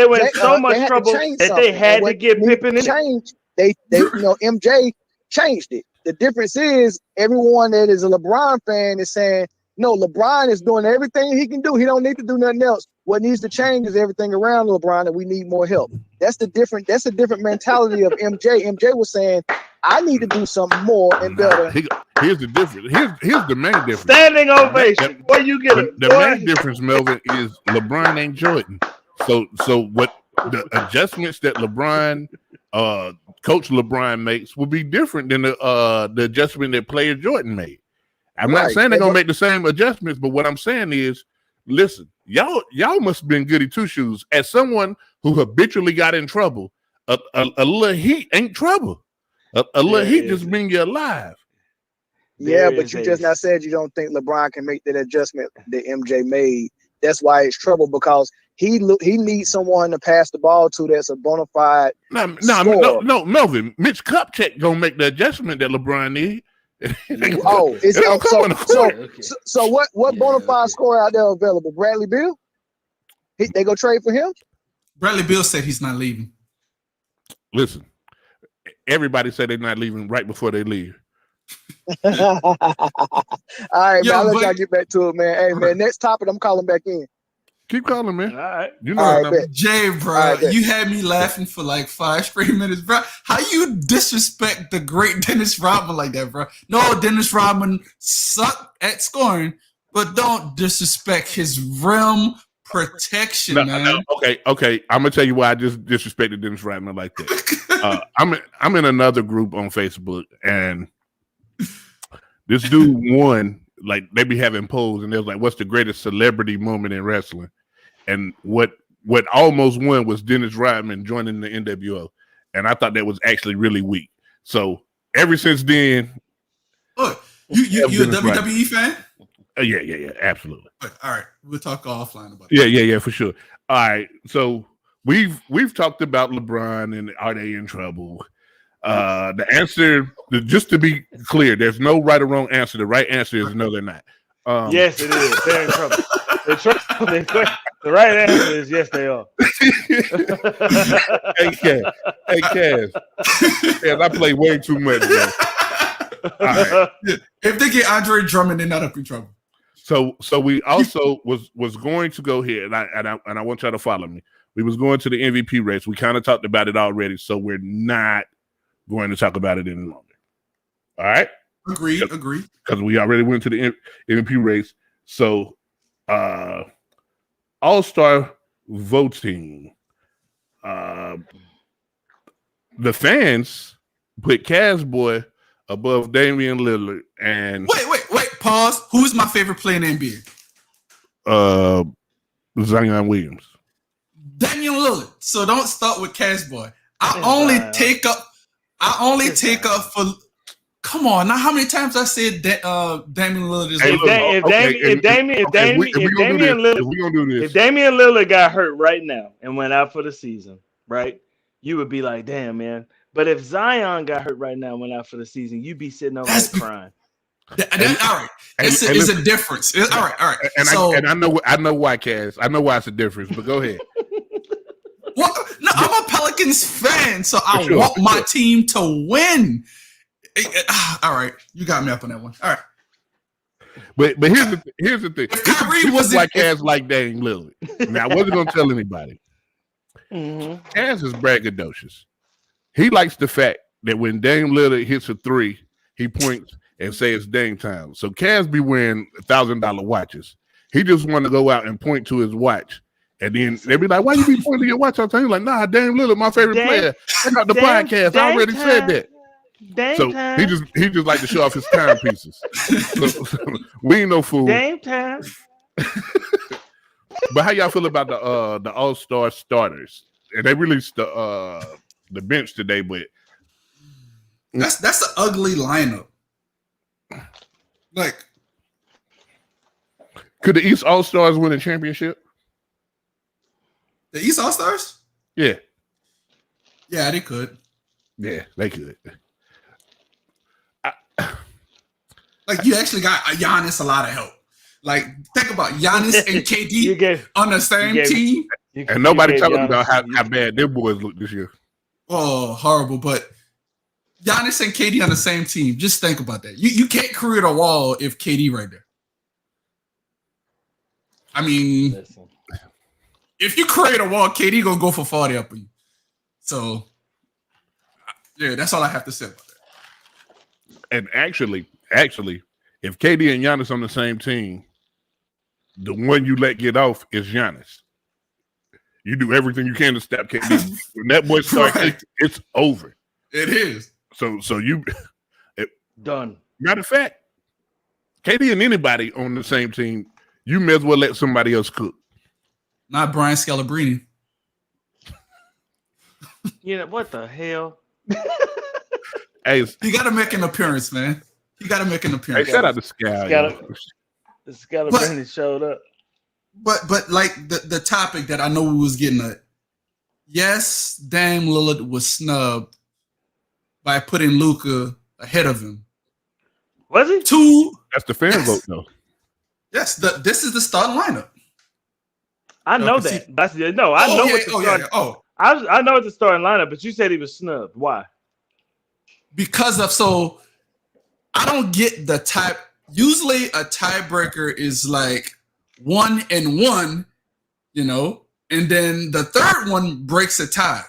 went so much trouble that they had to get Pippen in. They MJ changed it. The difference is everyone that is a LeBron fan is saying, no, LeBron is doing everything he can do. He don't need to do nothing else. What needs to change is everything around LeBron, and we need more help. That's the different mentality of MJ. MJ was saying, I need to do something more and better. Here's the difference. Here's the main difference. Standing ovation. Where you get it? The main difference, Melvin, is LeBron ain't Jordan. So what the adjustments that LeBron, Coach LeBron makes will be different than the adjustment that player Jordan made. I'm not saying they're gonna make the same adjustments, but what I'm saying is, listen, y'all must have been goody two shoes. As someone who habitually got in trouble, a little heat ain't trouble. A little heat just bring you alive. Yeah, but you just now said you don't think LeBron can make that adjustment that MJ made. That's why it's trouble, because he needs someone to pass the ball to that's a bona fide. No, Melvin. Mitch Kupchak gonna make the adjustment that LeBron need. So what bona fide scorer out there available? Bradley Beal? They go trade for him? Bradley Beal said he's not leaving. Listen, everybody said they're not leaving right before they leave. All right, man. I'll let y'all get back to it, man. Hey, man, next topic, I'm calling back in. Keep calling, man. All right. You know Jay, bro, you had me laughing for like 5 straight minutes, bro. How you disrespect the great Dennis Rodman like that, bro? No, Dennis Rodman sucked at scoring, but don't disrespect his rim protection, man. No, okay. I'm gonna tell you why I just disrespected Dennis Rodman like that. I'm in another group on Facebook, and this dude won. Like, they be having polls, and they was like, "What's the greatest celebrity moment in wrestling?" And what almost won was Dennis Rodman joining the NWO, and I thought that was actually really weak. So ever since then, you a WWE fan? Yeah, absolutely. All right, we'll talk offline about it. Yeah, for sure. All right, so we've talked about LeBron and are they in trouble? The answer, just to be clear, there's no right or wrong answer. The right answer is no, they're not. Yes, it is. They're in trouble. The right answer is yes, they are. Hey, Kaz, I play way too much, bro. All right. If they get Andre Drummond, they're not up in trouble. So we also was going to go here, and I want y'all to follow me. We was going to the MVP race. We kind of talked about it already, so we're not going to talk about it any longer. All right? Agree. Because we already went to the MVP race. So, All-Star voting. The fans put Cavs boy above Damian Lillard. And wait. pause. Who's my favorite player in the NBA? Zion Williams. Damian Lillard. So don't start with Cash Boy. I only take up for. Come on, now how many times I said that Damian Lillard is? If Damian Lillard got hurt right now and went out for the season, right? You would be like, damn, man. But if Zion got hurt right now and went out for the season, you'd be sitting over there crying. All right, it's a difference. All right. And I know why, Cass. I know why it's a difference. But go ahead. Well, no, I'm a Pelicans fan, so I want my team to win. All right, you got me up on that one. All right, but here's the thing. Kyrie was like Cass like Dame Lillard. Now I wasn't gonna tell anybody. Cass is braggadocious. He likes the fact that when Dame Lillard hits a three, he points and say it's Dame time. So Cass be wearing $1,000 watches. He just want to go out and point to his watch. And then they be like, why you be pointing to your watch all the time? He's like, nah, Dame Lillard, my favorite player. Check out the podcast. I already said that. So he just like to show off his timepieces. So we ain't no fool. Dame time. But how y'all feel about the All-Star starters? And they released the bench today, but that's an ugly lineup. Like, could the East All-Stars win a championship? The East All-Stars? Yeah. Yeah, they could. Yeah, they could. Like, you actually got Giannis a lot of help. Like, think about Giannis and KD on the same team. And nobody talking about how bad their boys look this year. Oh, horrible. But Giannis and KD on the same team. Just think about that. You can't create a wall if KD right there. I mean, if you create a wall, KD gonna go for 40 up on you. So, yeah, that's all I have to say about that. And actually, if KD and Giannis on the same team, the one you let get off is Giannis. You do everything you can to stop KD. When that boy starts, it's over. It is. So you done. Matter of fact, KD and anybody on the same team, you may as well let somebody else cook. Not Brian Scalabrine. You know what the hell? Hey, you got to make an appearance, man. You got to make an appearance. Hey, shout out to Scal. Scalabrine showed up. But like the topic that I know we was getting at. Yes, Dame Lillard was snubbed by putting Luka ahead of him. Was he? That's the fan vote, though. Yes, this is the starting lineup. I know that. I know it's the starting lineup, but you said he was snubbed. Why? Because I don't get the type. Usually a tiebreaker is like 1-1, and then the third one breaks a tie.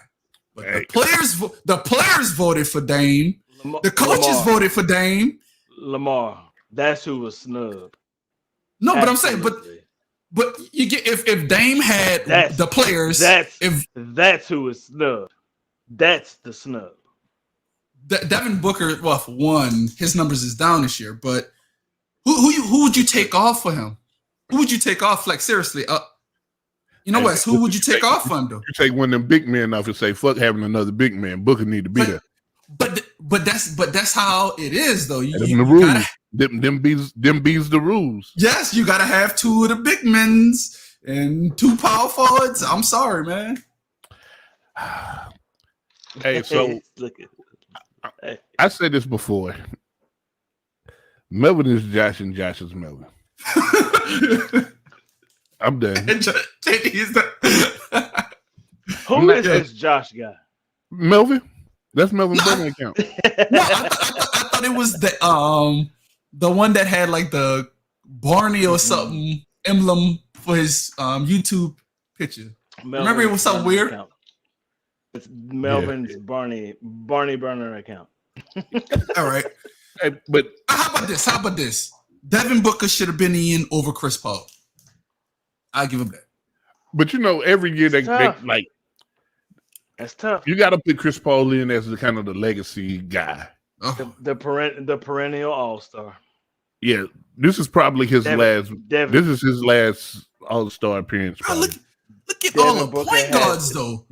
But the players voted for Dame. The coaches voted for Dame. Lamar, that's who was snubbed. No, but I'm saying, but you get if Dame had the players, that's who was snubbed. That's the snub. Devin Booker, well, for one, his numbers is down this year. But who would you take off for him? Who would you take off? Like, seriously, Wes, who would you take off for him, though? You take one of them big men off and say, "Fuck having another big man." Booker need to be there. But that's how it is, though. The rules. Them bees the rules. Yes, you gotta have two of the big men's and two power forwards. I'm sorry, man. Hey, so I said this before. Melvin is Josh and Josh is Melvin. I'm done. Who is this Josh guy? Melvin. That's Melvin's bank account. No, I thought it was the one that had like the Barney or something emblem for his YouTube picture. Remember it was something weird? Account. It's Melvin's Barney burner account. All right. Hey, but how about this? Devin Booker should have been in over Chris Paul. I'll give him that. But every year they like. That's tough. You got to put Chris Paul in as the kind of the legacy guy. The perennial all-star. Yeah, this is probably his last. Devin, This is his last All-Star appearance. Bro, Probably. look at Devin all the Booker point has- guards, though.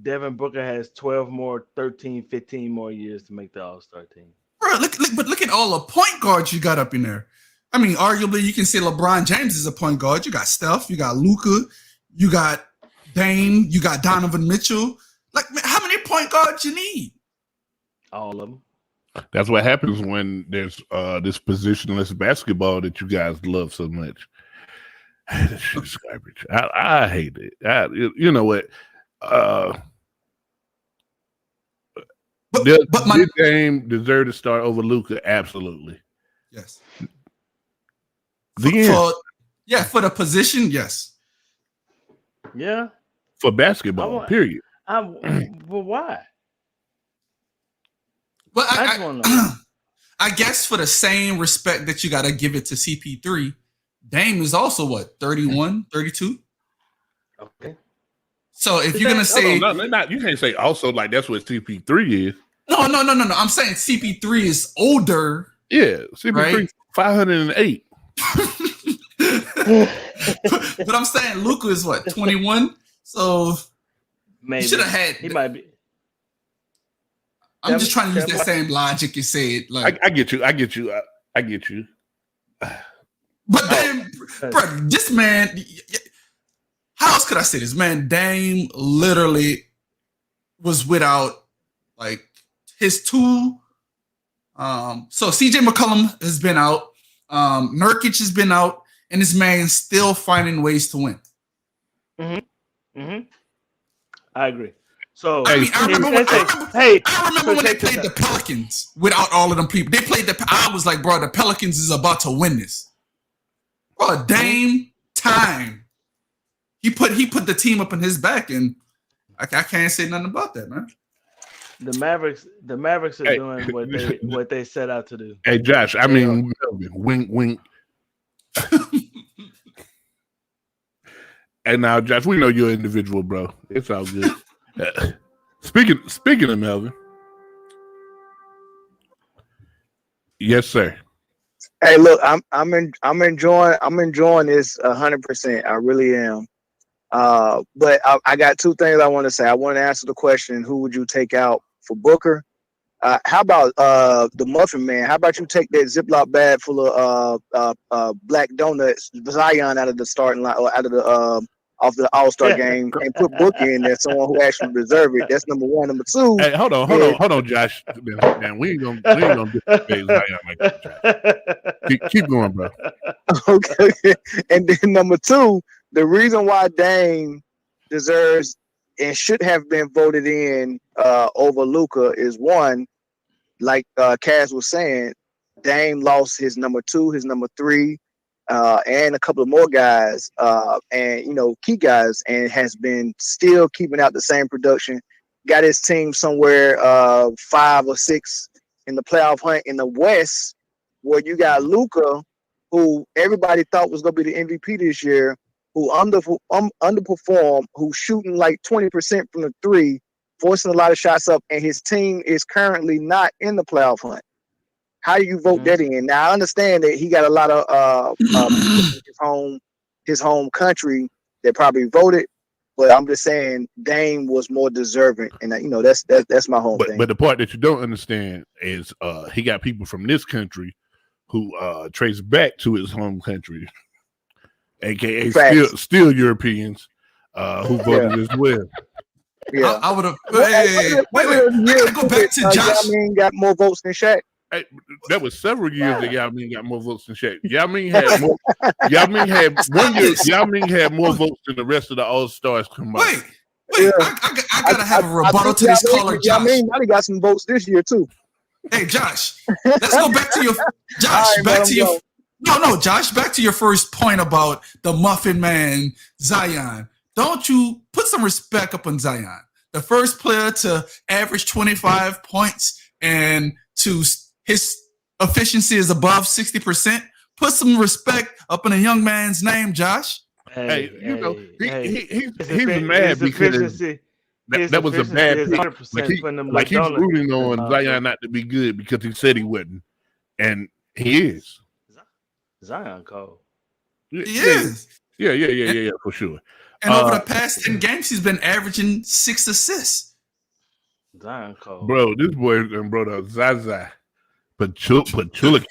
Devin Booker has 12 more, 13, 15 more years to make the All-Star team. Bro, look at all the point guards you got up in there. I mean, arguably, you can say LeBron James is a point guard. You got Steph, you got Luka, you got Dame, you got Donovan Mitchell. Like, man, how many point guards you need? All of them. That's what happens when there's this positionless basketball that you guys love so much. That shit's garbage. I hate it. You know what? Did Dame deserve to start over Luka? Absolutely. Yes. For the position, yes. Yeah. For basketball, period. Well, why? Well, I guess for the same respect that you got to give it to CP3, Dame is also what, 31, 32? Okay. So if you're gonna say you can't say also like that's what CP3 is. No. I'm saying CP3 is older. Yeah, CP3 right? 508. But I'm saying Luka is what, 21? So maybe should have had. He might be. I'm just trying to use that same logic and say it. Like I get you. But then, bro, this man. How else could I say this? Man, Dame literally was without like his two. So CJ McCollum has been out. Nurkic has been out, and this man's still finding ways to win. I agree. So I remember when they played the Pelicans without all of them people. They played I was like, bro, the Pelicans is about to win this. Bro, Dame time. He put the team up in his back, and I can't say nothing about that, man. The Mavericks are doing what they set out to do. Hey, Josh, I mean, wink, wink. And now, Josh, we know you're an individual, bro. It's all good. Speaking of Melvin, yes, sir. Hey, look, I'm enjoying this 100%. I really am. But I got two things I want to say. I want to answer the question: who would you take out for Booker? How about the Muffin Man? How about you take that Ziploc bag full of black donuts, Zion, out of the starting line or out of the off the All-Star game and put Booker in there, someone who actually deserves it. That's number one. Number two. Hey, hold on, Josh. Man, we ain't gonna disrespect Zion like that, Josh. Keep going, bro. Okay. And then number two, the reason why Dame deserves and should have been voted in over Luka is one, like Kaz was saying, Dame lost his number two, his number three, and a couple of more guys, and key guys, and has been still keeping out the same production. Got his team somewhere 5 or 6 in the playoff hunt in the West, where you got Luka, who everybody thought was going to be the MVP this year, who underperformed, who's shooting like 20% from the three, forcing a lot of shots up, and his team is currently not in the playoff hunt. How do you vote that in? Now I understand that he got a lot of his home country that probably voted, but I'm just saying Dame was more deserving, and that's my whole thing. But the part that you don't understand is he got people from this country who trace back to his home country, aka still Europeans who voted as well. Yeah, I would have. Wait. I gotta go back to Josh. Yao Ming got more votes than Shaq. Hey, that was several years that Yao Ming got more votes than Shaq. Yao Ming had more. Yao Ming had 1 year. Yao Ming had more votes than the rest of the All Stars combined. Wait! Yeah. I gotta have a rebuttal to this caller, Josh. Yao Ming might have got some votes this year too. Hey, Josh, let's go back to your Josh. Josh, back to your first point about the Muffin Man, Zion. Don't you put some respect up on Zion, the first player to average 25 points and to his efficiency is above 60%. Put some respect up in a young man's name, Josh. He's mad because that was a bad pick. Like he's rooting on Zion not to be good because he said he wouldn't, and he is. Zion cold. Yeah, He is. yeah, for sure. And over the past 10 games, he's been averaging 6 assists. Zion cold. Bro, this boy and brother Zaza Pachulia.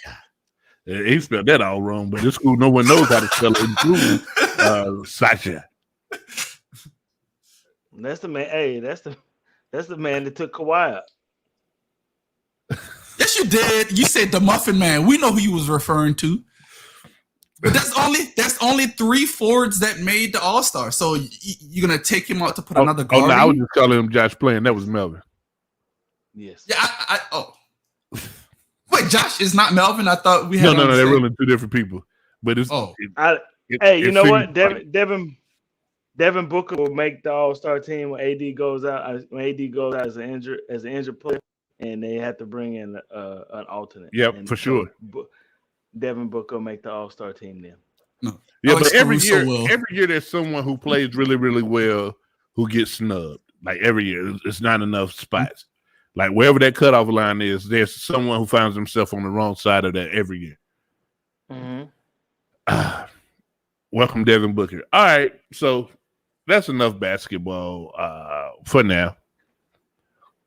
He spelled that all wrong, but this school no one knows how to spell it, including Sasha. That's the man. Hey, that's the man that took Kawhi out. Yes, you did. You said the Muffin Man. We know who you was referring to. But that's only 3 forwards that made the All-Star. So you're gonna take him out to put another guard? Oh, no, I was just calling him Josh playing. That was Melvin. Yes. Yeah. Wait, Josh is not Melvin. I thought we had. No, they're really 2 different people. But it's hey, you know what? Devin Booker will make the All-Star team when AD goes out. When AD goes out as an injured player, and they have to bring in an alternate. Yep, for sure. Devin Booker will make the All-Star team then. No. Yeah, but every year there's someone who plays really, really well who gets snubbed. Like every year, it's not enough spots. Like wherever that cutoff line is, there's someone who finds himself on the wrong side of that every year. Mm-hmm. Welcome, Devin Booker. All right, so that's enough basketball for now.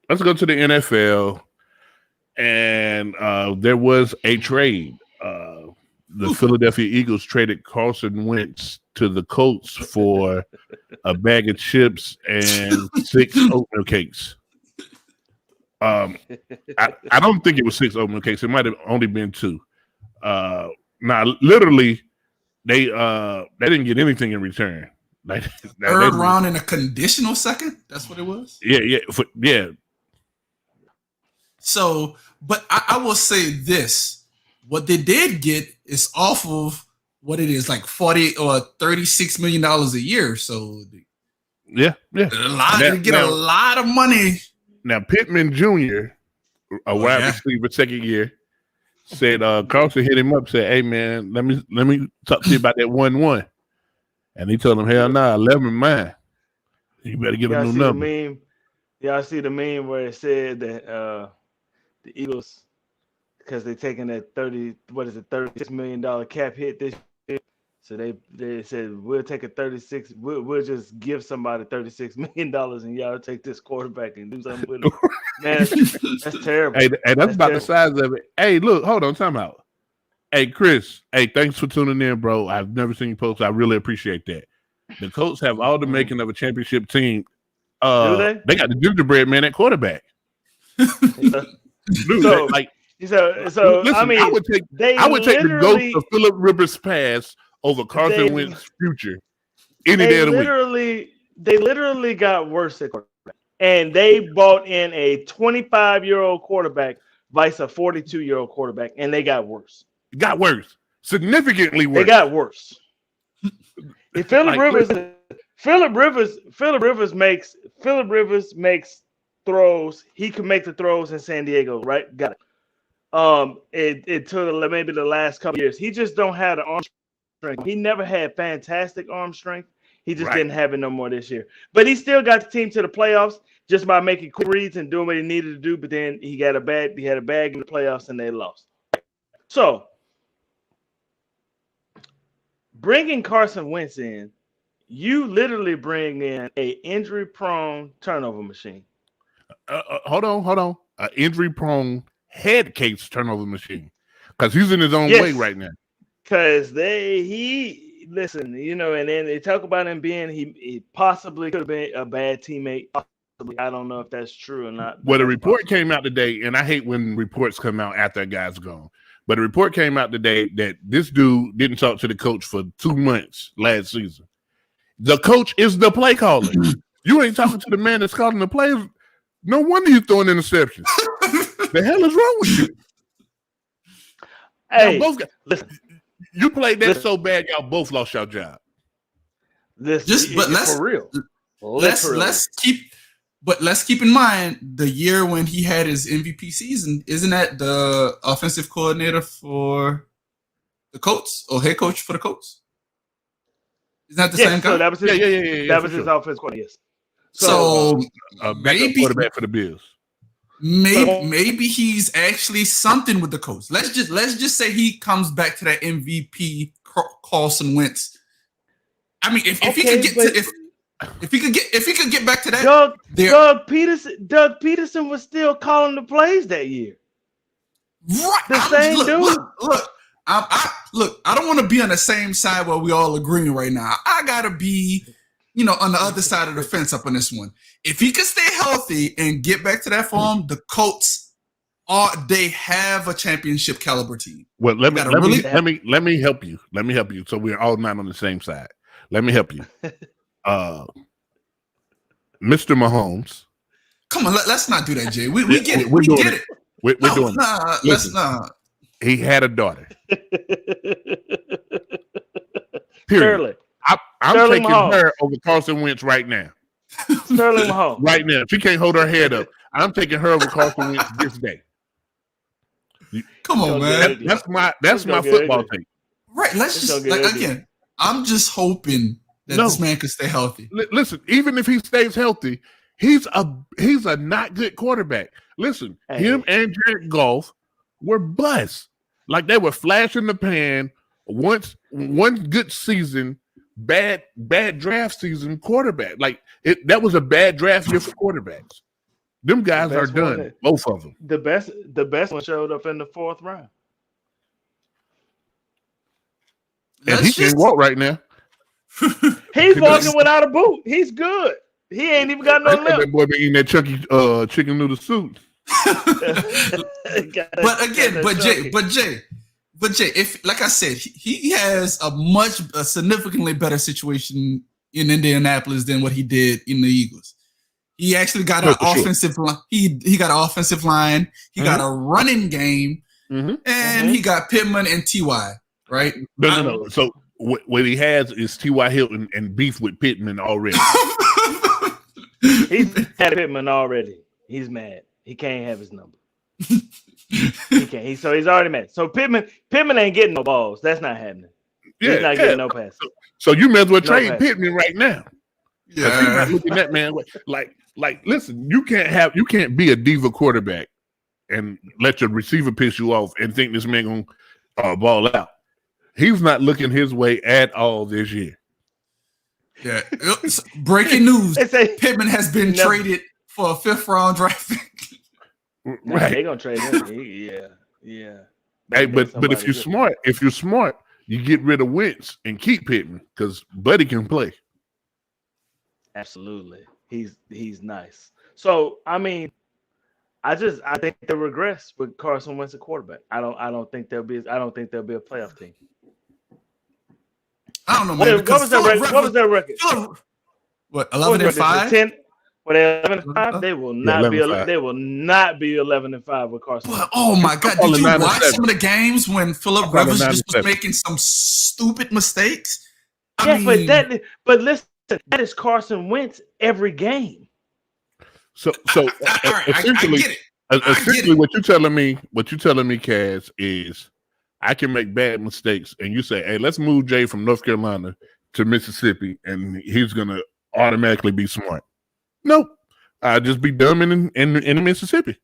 Let's go to the NFL. And there was a trade. The Philadelphia Eagles traded Carson Wentz to the Colts for a bag of chips and 6 oatmeal cakes. I don't think it was 6 oatmeal cakes. It might have only been 2. Now, literally, they didn't get anything in return. Like third round in a conditional second. That's what it was. Yeah. So, but I will say this: what they did get is off of what it is, like $40 or $36 million a year. So, yeah, a lot of money. Now, Pittman Jr., a wide receiver, second year, said Carlson hit him up, said, "Hey man, let me talk to you about that 1-1." And he told him, "Hell nah, 11 mine. You better give him a new number." Y'all see the meme where it said that the Eagles, because they're taking that $36 million cap hit this year. So they said we'll take a 36. We'll just give somebody $36 million and y'all take this quarterback and do something with it. Man, that's terrible. Hey, that's about the size of it. Hey, look, hold on, time out. Hey, Chris. Hey, thanks for tuning in, bro. I've never seen you post. I really appreciate that. The Colts have all the making of a championship team. Do they? They got the gingerbread man at quarterback. Dude, so listen, I mean, I would take the ghost of Phillip Rivers' past over Carson Wentz's future any day of the week. They literally got worse at quarterback, and they bought in a 25-year-old quarterback vice a 42-year-old quarterback, and they got worse. Got worse, significantly worse. They got worse. If Phillip Rivers makes throws, he can make the throws in San Diego, right? Got it. It took maybe the last couple of years. He just don't have the arm strength. He never had fantastic arm strength. He just didn't have it no more this year. But he still got the team to the playoffs just by making quick reads and doing what he needed to do. But then he had a bag in the playoffs and they lost. So bringing Carson Wentz in, you literally bring in a injury-prone turnover machine. Hold on. An injury-prone head case turnover machine, because he's in his own way right now. Because listen, and then they talk about him being he possibly could have been a bad teammate. Possibly, I don't know if that's true or not. Well, the report came out today, and I hate when reports come out after a guy's gone. But the report came out today that this dude didn't talk to the coach for 2 months last season. The coach is the play caller. You ain't talking to the man that's calling the plays. No wonder you're throwing interceptions. The hell is wrong with you? Hey, listen, you played that so bad, y'all both lost your job. For real. Let's keep in mind the year when he had his MVP season. Isn't that the offensive coordinator for the Colts or head coach for the Colts? Isn't that the same guy? So that was his, that was his offensive coordinator. Yes. So maybe quarterback for the Bills. Maybe he's actually something with the coach. Let's just say he comes back to that MVP Carson Wentz. I mean, if he could get if he could get back to that, Doug Peterson was still calling the plays that year. Right, the same dude. Look, I don't want to be on the same side where we all agreeing right now. I gotta be, on the other side of the fence up on this one. If he can stay healthy and get back to that form, the Colts they have a championship caliber team. Well, let me help you. Let me help you. So we're all not on the same side. Let me help you. Mr. Mahomes. Come on, let's not do that, Jay. We get it. We get it. We're doing it. Let's not. He had a daughter. Sterling. I'm Sterling taking Mahomes. her over Carson Wentz right now. Sterling Mahomes. Right now. She can't hold her head up. I'm taking her over Carson Wentz this day. Come on, man. That's my football take. Right. Let's just again. I'm just hoping that this man can stay healthy. Listen, even if he stays healthy, he's a not good quarterback. Listen, him and Jared Goff were busts. Like they were flash in the pan. Once one good season, bad draft season quarterback. Like that was a bad draft year for quarterbacks. Them guys are done, both of them. The best one showed up in the 4th round. And he can't walk right now. He's walking without a boot. He's good. He ain't even got no limp. That boy been eating that Chucky chicken noodle soup. But Jay, if like I said, he has a significantly better situation in Indianapolis than what he did in the Eagles. He actually got an offensive line. He got an offensive line. He got a running game, and he got Pittman and Ty. Right? No. So what he has is T.Y. Hilton and beef with Pittman already. He's had Pittman already. He's mad. He can't have his number. He can't. So he's already mad. So Pittman ain't getting no balls. That's not happening. He's not getting no passes. So you may as well trade Pittman right now. Yeah. He's not looking at man like listen. You can't be a diva quarterback and let your receiver piss you off and think this man gonna ball out. He's not looking his way at all this year. Yeah. Breaking news. Pittman has been traded for a 5th round draft pick. Right. They're gonna trade him. Yeah. Hey, but if you're smart, you get rid of Wentz and keep Pittman because Buddy can play. Absolutely. He's nice. So I mean, I think they'll regress with Carson Wentz at quarterback. I don't think they'll be a playoff team. I don't know, man. What was their record? What, 11-5? 10. Were they 11-5? They will not be. They will not be 11-5 with Carson. Well, oh my God! Did you watch some of the games when Philip Rivers just was making some stupid mistakes? But listen, that is Carson Wentz every game. So essentially, what you're telling me, Kaz, is I can make bad mistakes, and you say, "Hey, let's move Jay from North Carolina to Mississippi, and he's gonna automatically be smart." Nope, I'll just be dumb in Mississippi.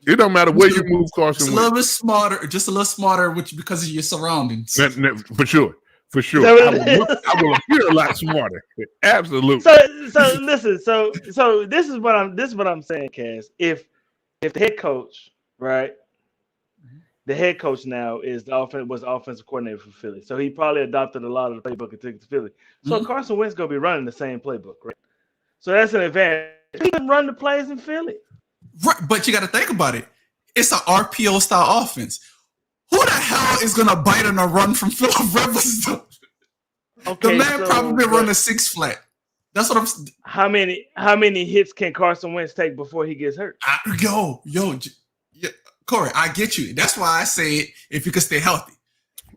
It don't matter where you move Carson. Just a little bit smarter, because of your surroundings. For sure. I will appear a lot smarter. Absolutely. So listen. So this is what I'm saying, Cass. If the head coach, right, the head coach now was the offensive coordinator for Philly, so he probably adopted a lot of the playbook and took it to Philly. So Carson Wentz gonna be running the same playbook, right? So that's an advantage. He can run the plays in Philly. Right, but you got to think about it. It's an RPO style offense. Who the hell is going to bite on a run from Philip Rivers? The man probably run a 6 flat. That's what I'm. How many hits can Carson Wentz take before he gets hurt? Corey, I get you. That's why I say if you could stay healthy.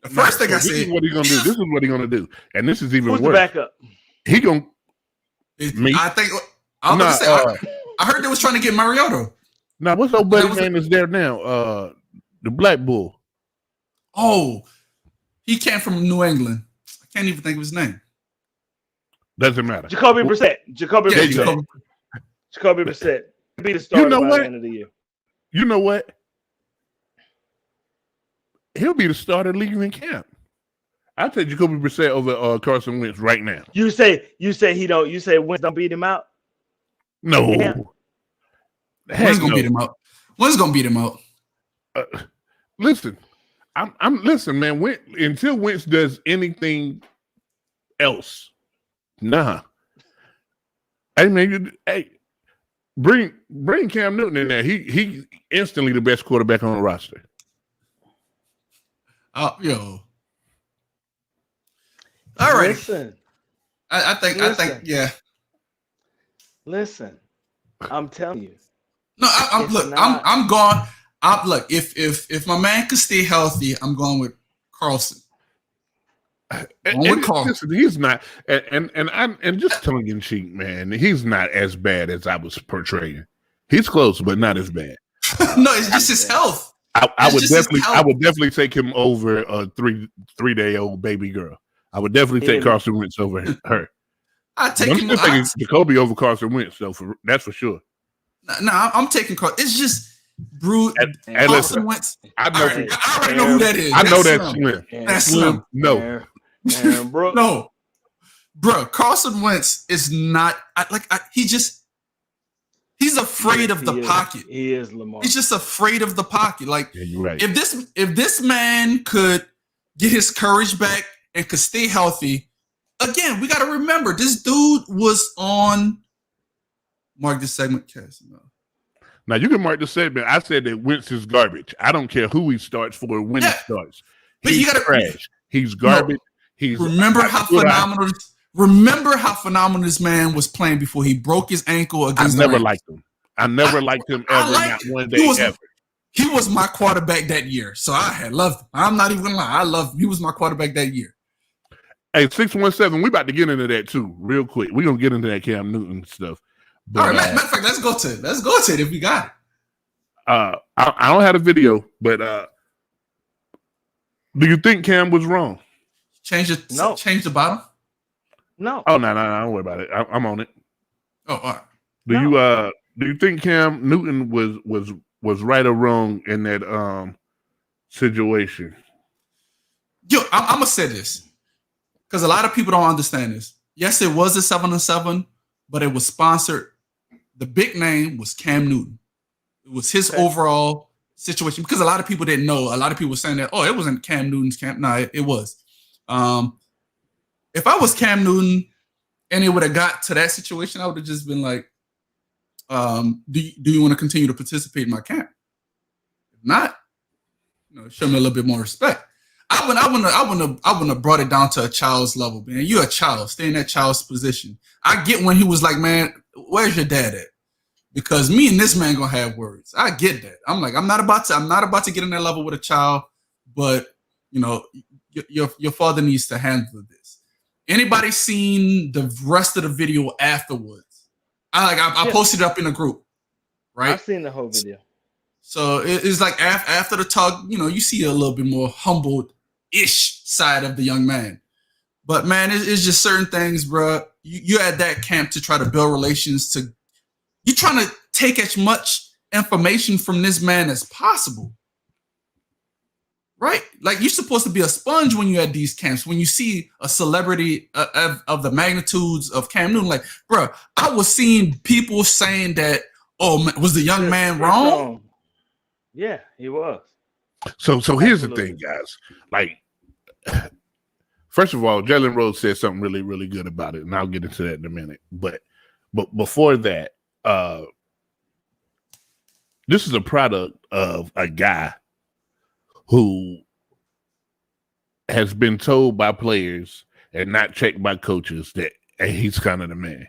The first thing I said. This is what he's gonna do. This is what he's gonna do, and this is even worse. Who's the backup? He gonna. Me? I think I was gonna say. I heard they was trying to get Mariota. Now, what's old buddy's name is there now? The Black Bull. Oh, he came from New England. I can't even think of his name. Doesn't matter. Jacoby Brissett. Jacoby Brissett. be the starter know by what? the end of the year. You know what? He'll be the starter leaving camp. I'll take Jacoby Brissett over Carson Wentz right now. You say he don't. You say Wentz don't beat him out. No. Yeah. When's gonna beat him out? When's gonna beat him out? Listen, listen, man. Until Wentz does anything else, nah. Hey man, bring Cam Newton in there. He instantly the best quarterback on the roster. Yo. All right. Listen, I think yeah. Listen, I'm telling you. No, I'm gone. Look, if my man could stay healthy, I'm going with Carlson. Listen, he's not, and just tongue in cheek, man. He's not as bad as I was portraying. He's close, but not as bad. No, it's just his health. I would definitely take him over a 3-day-old baby girl. I would definitely take Carson Wentz over her. I'm taking Jacoby over Carson Wentz, though. That's for sure. No, I'm taking Carson. It's just Brew. Carson Wentz. I already know who that is. I know that's Slim. That's Slim. No. No, bro. Carson Wentz is not he's afraid of the pocket. He is Lamar. He's just afraid of the pocket. Like, you're right. If this man could get his courage back and could stay healthy, again, we got to remember this dude was on. Mark this segment, Cass. Now you can mark the segment. I said that Wentz is garbage. I don't care who he starts for or when he starts. But you got to trash. He's garbage. Remember how phenomenal this man was playing before he broke his ankle against the Rams. I never liked him ever, not one day ever. He was my quarterback that year, so I had loved him. I'm not even gonna lie. I loved him. He was my quarterback that year. Hey, 617, we about to get into that too, real quick. We're gonna get into that Cam Newton stuff. But, all right, matter of fact, let's go to it if we got it. I don't have a video, but do you think Cam was wrong? Change the bottom? No. Oh no, don't worry about it. I'm on it. Oh, all right. Do you think Cam Newton was right or wrong in that situation? Yo, I'm gonna say this because a lot of people don't understand this. Yes, it was a 7-7, but it was sponsored. The big name was Cam Newton. It was his overall situation because a lot of people didn't know. A lot of people were saying that, it wasn't Cam Newton's camp. No, it was. If I was Cam Newton and it would have got to that situation, I would have just been like, do you want to continue to participate in my camp? If not, show me a little bit more respect. I wouldn't have brought it down to a child's level, man. You're a child. Stay in that child's position. I get when he was like, man, where's your dad at? Because me and this man gonna have words. I get that. I'm like, I'm not about to get in that level with a child, but your father needs to handle this. Anybody seen the rest of the video afterwards? I posted it up in a group, right? I've seen the whole video. So it's like after the talk, you see a little bit more humbled-ish side of the young man. But man, it's just certain things, bro. You're at that camp to try to build relations. You're trying to take as much information from this man as possible. Right? Like, you're supposed to be a sponge when you're at these camps. When you see a celebrity of the magnitudes of Cam Newton, like, bro, I was seeing people saying that, was the young man wrong? Yeah, he was. So here's the thing, guys. Like, first of all, Jalen Rose said something really, really good about it, and I'll get into that in a minute. But before that, this is a product of a guy who has been told by players and not checked by coaches that he's kind of the man.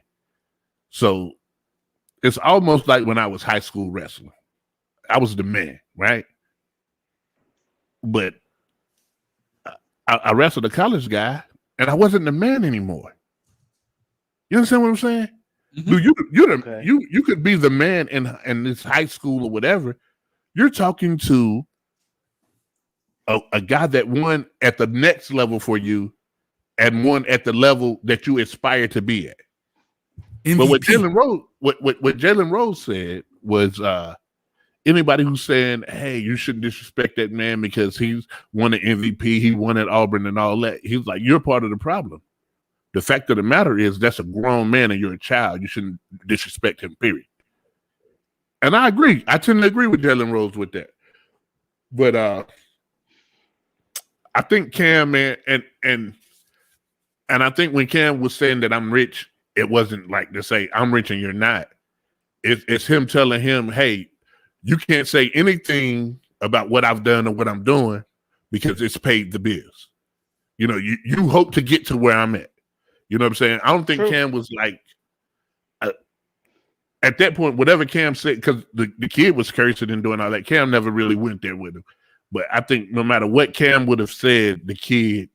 So it's almost like when I was high school wrestling. I was the man, right? But I wrestled a college guy, and I wasn't the man anymore. You understand what I'm saying? Mm-hmm. You could be the man in this high school or whatever. You're talking to a guy that won at the next level for you and won at the level that you aspire to be at. MVP. But what Jalen Rose said was anybody who's saying, hey, you shouldn't disrespect that man because he's won an MVP, he won at Auburn and all that. He's like, you're part of the problem. The fact of the matter is that's a grown man and you're a child. You shouldn't disrespect him, period. And I agree. I tend to agree with Jalen Rose with that. But I think Cam, man, and I think when Cam was saying that I'm rich, it wasn't like to say I'm rich and you're not. It's him telling him, hey, you can't say anything about what I've done or what I'm doing because it's paid the bills. You know, you hope to get to where I'm at. You know what I'm saying? I don't think Cam was like, at that point, whatever Cam said, because the kid was cursing and doing all that, Cam never really went there with him. But I think no matter what Cam would have said, the kid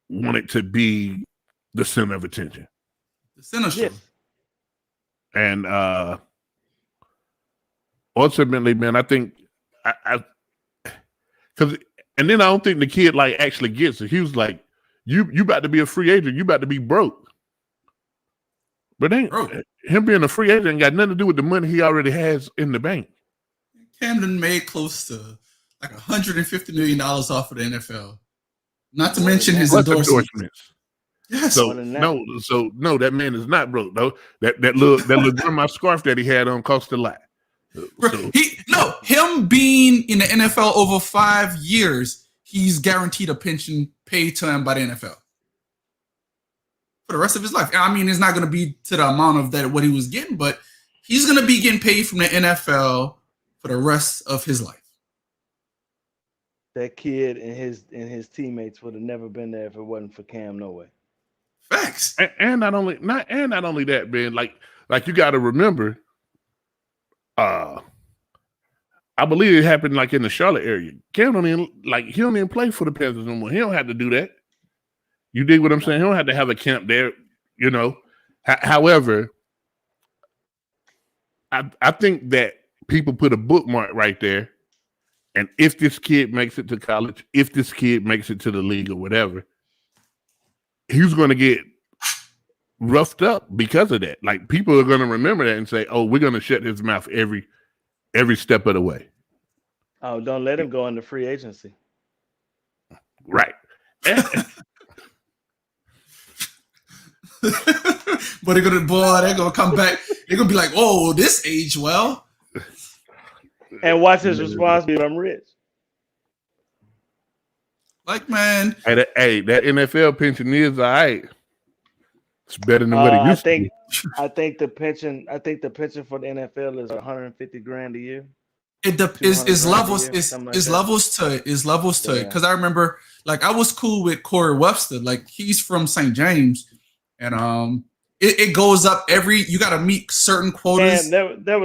wanted to be the center of attention. The center show. Yes. And ultimately, man, I think because and then I don't think the kid like actually gets it. He was like, you about to be a free agent, you about to be broke. But him being a free agent ain't got nothing to do with the money he already has in the bank. Camden made close to like $150 million off of the NFL. Not to mention his endorsements. Yes. So no, that man is not broke though. That little grandma scarf that he had on cost a lot. Him being in the NFL over 5 years, he's guaranteed a pension paid to him by the NFL for the rest of his life. I mean, it's not going to be to the amount of that what he was getting, but he's going to be getting paid from the NFL for the rest of his life. That kid and his teammates would have never been there if it wasn't for Cam. No way. Facts. And not only that, man. Like you got to remember. I believe it happened like in the Charlotte area. Cam don't even play for the Panthers no more. He don't have to do that. You dig what I'm saying? He don't have to have a camp there, you know. However, I think that people put a bookmark right there. And if this kid makes it to college, if this kid makes it to the league or whatever, he's going to get roughed up because of that. Like people are going to remember that and say, "Oh, we're going to shut his mouth every step of the way." Oh, don't let him go into free agency. Right. But they're gonna come back. They're gonna be like, "Oh, this age well." And watch his response. I'm rich. Like, man. Hey, that NFL pension is all right. It's better than what it used to be. I think the pension for the NFL is $150,000 a year. Is levels to it. Because I remember, like, I was cool with Corey Webster. Like, he's from St. James, and it goes up you got to meet certain quotas. And there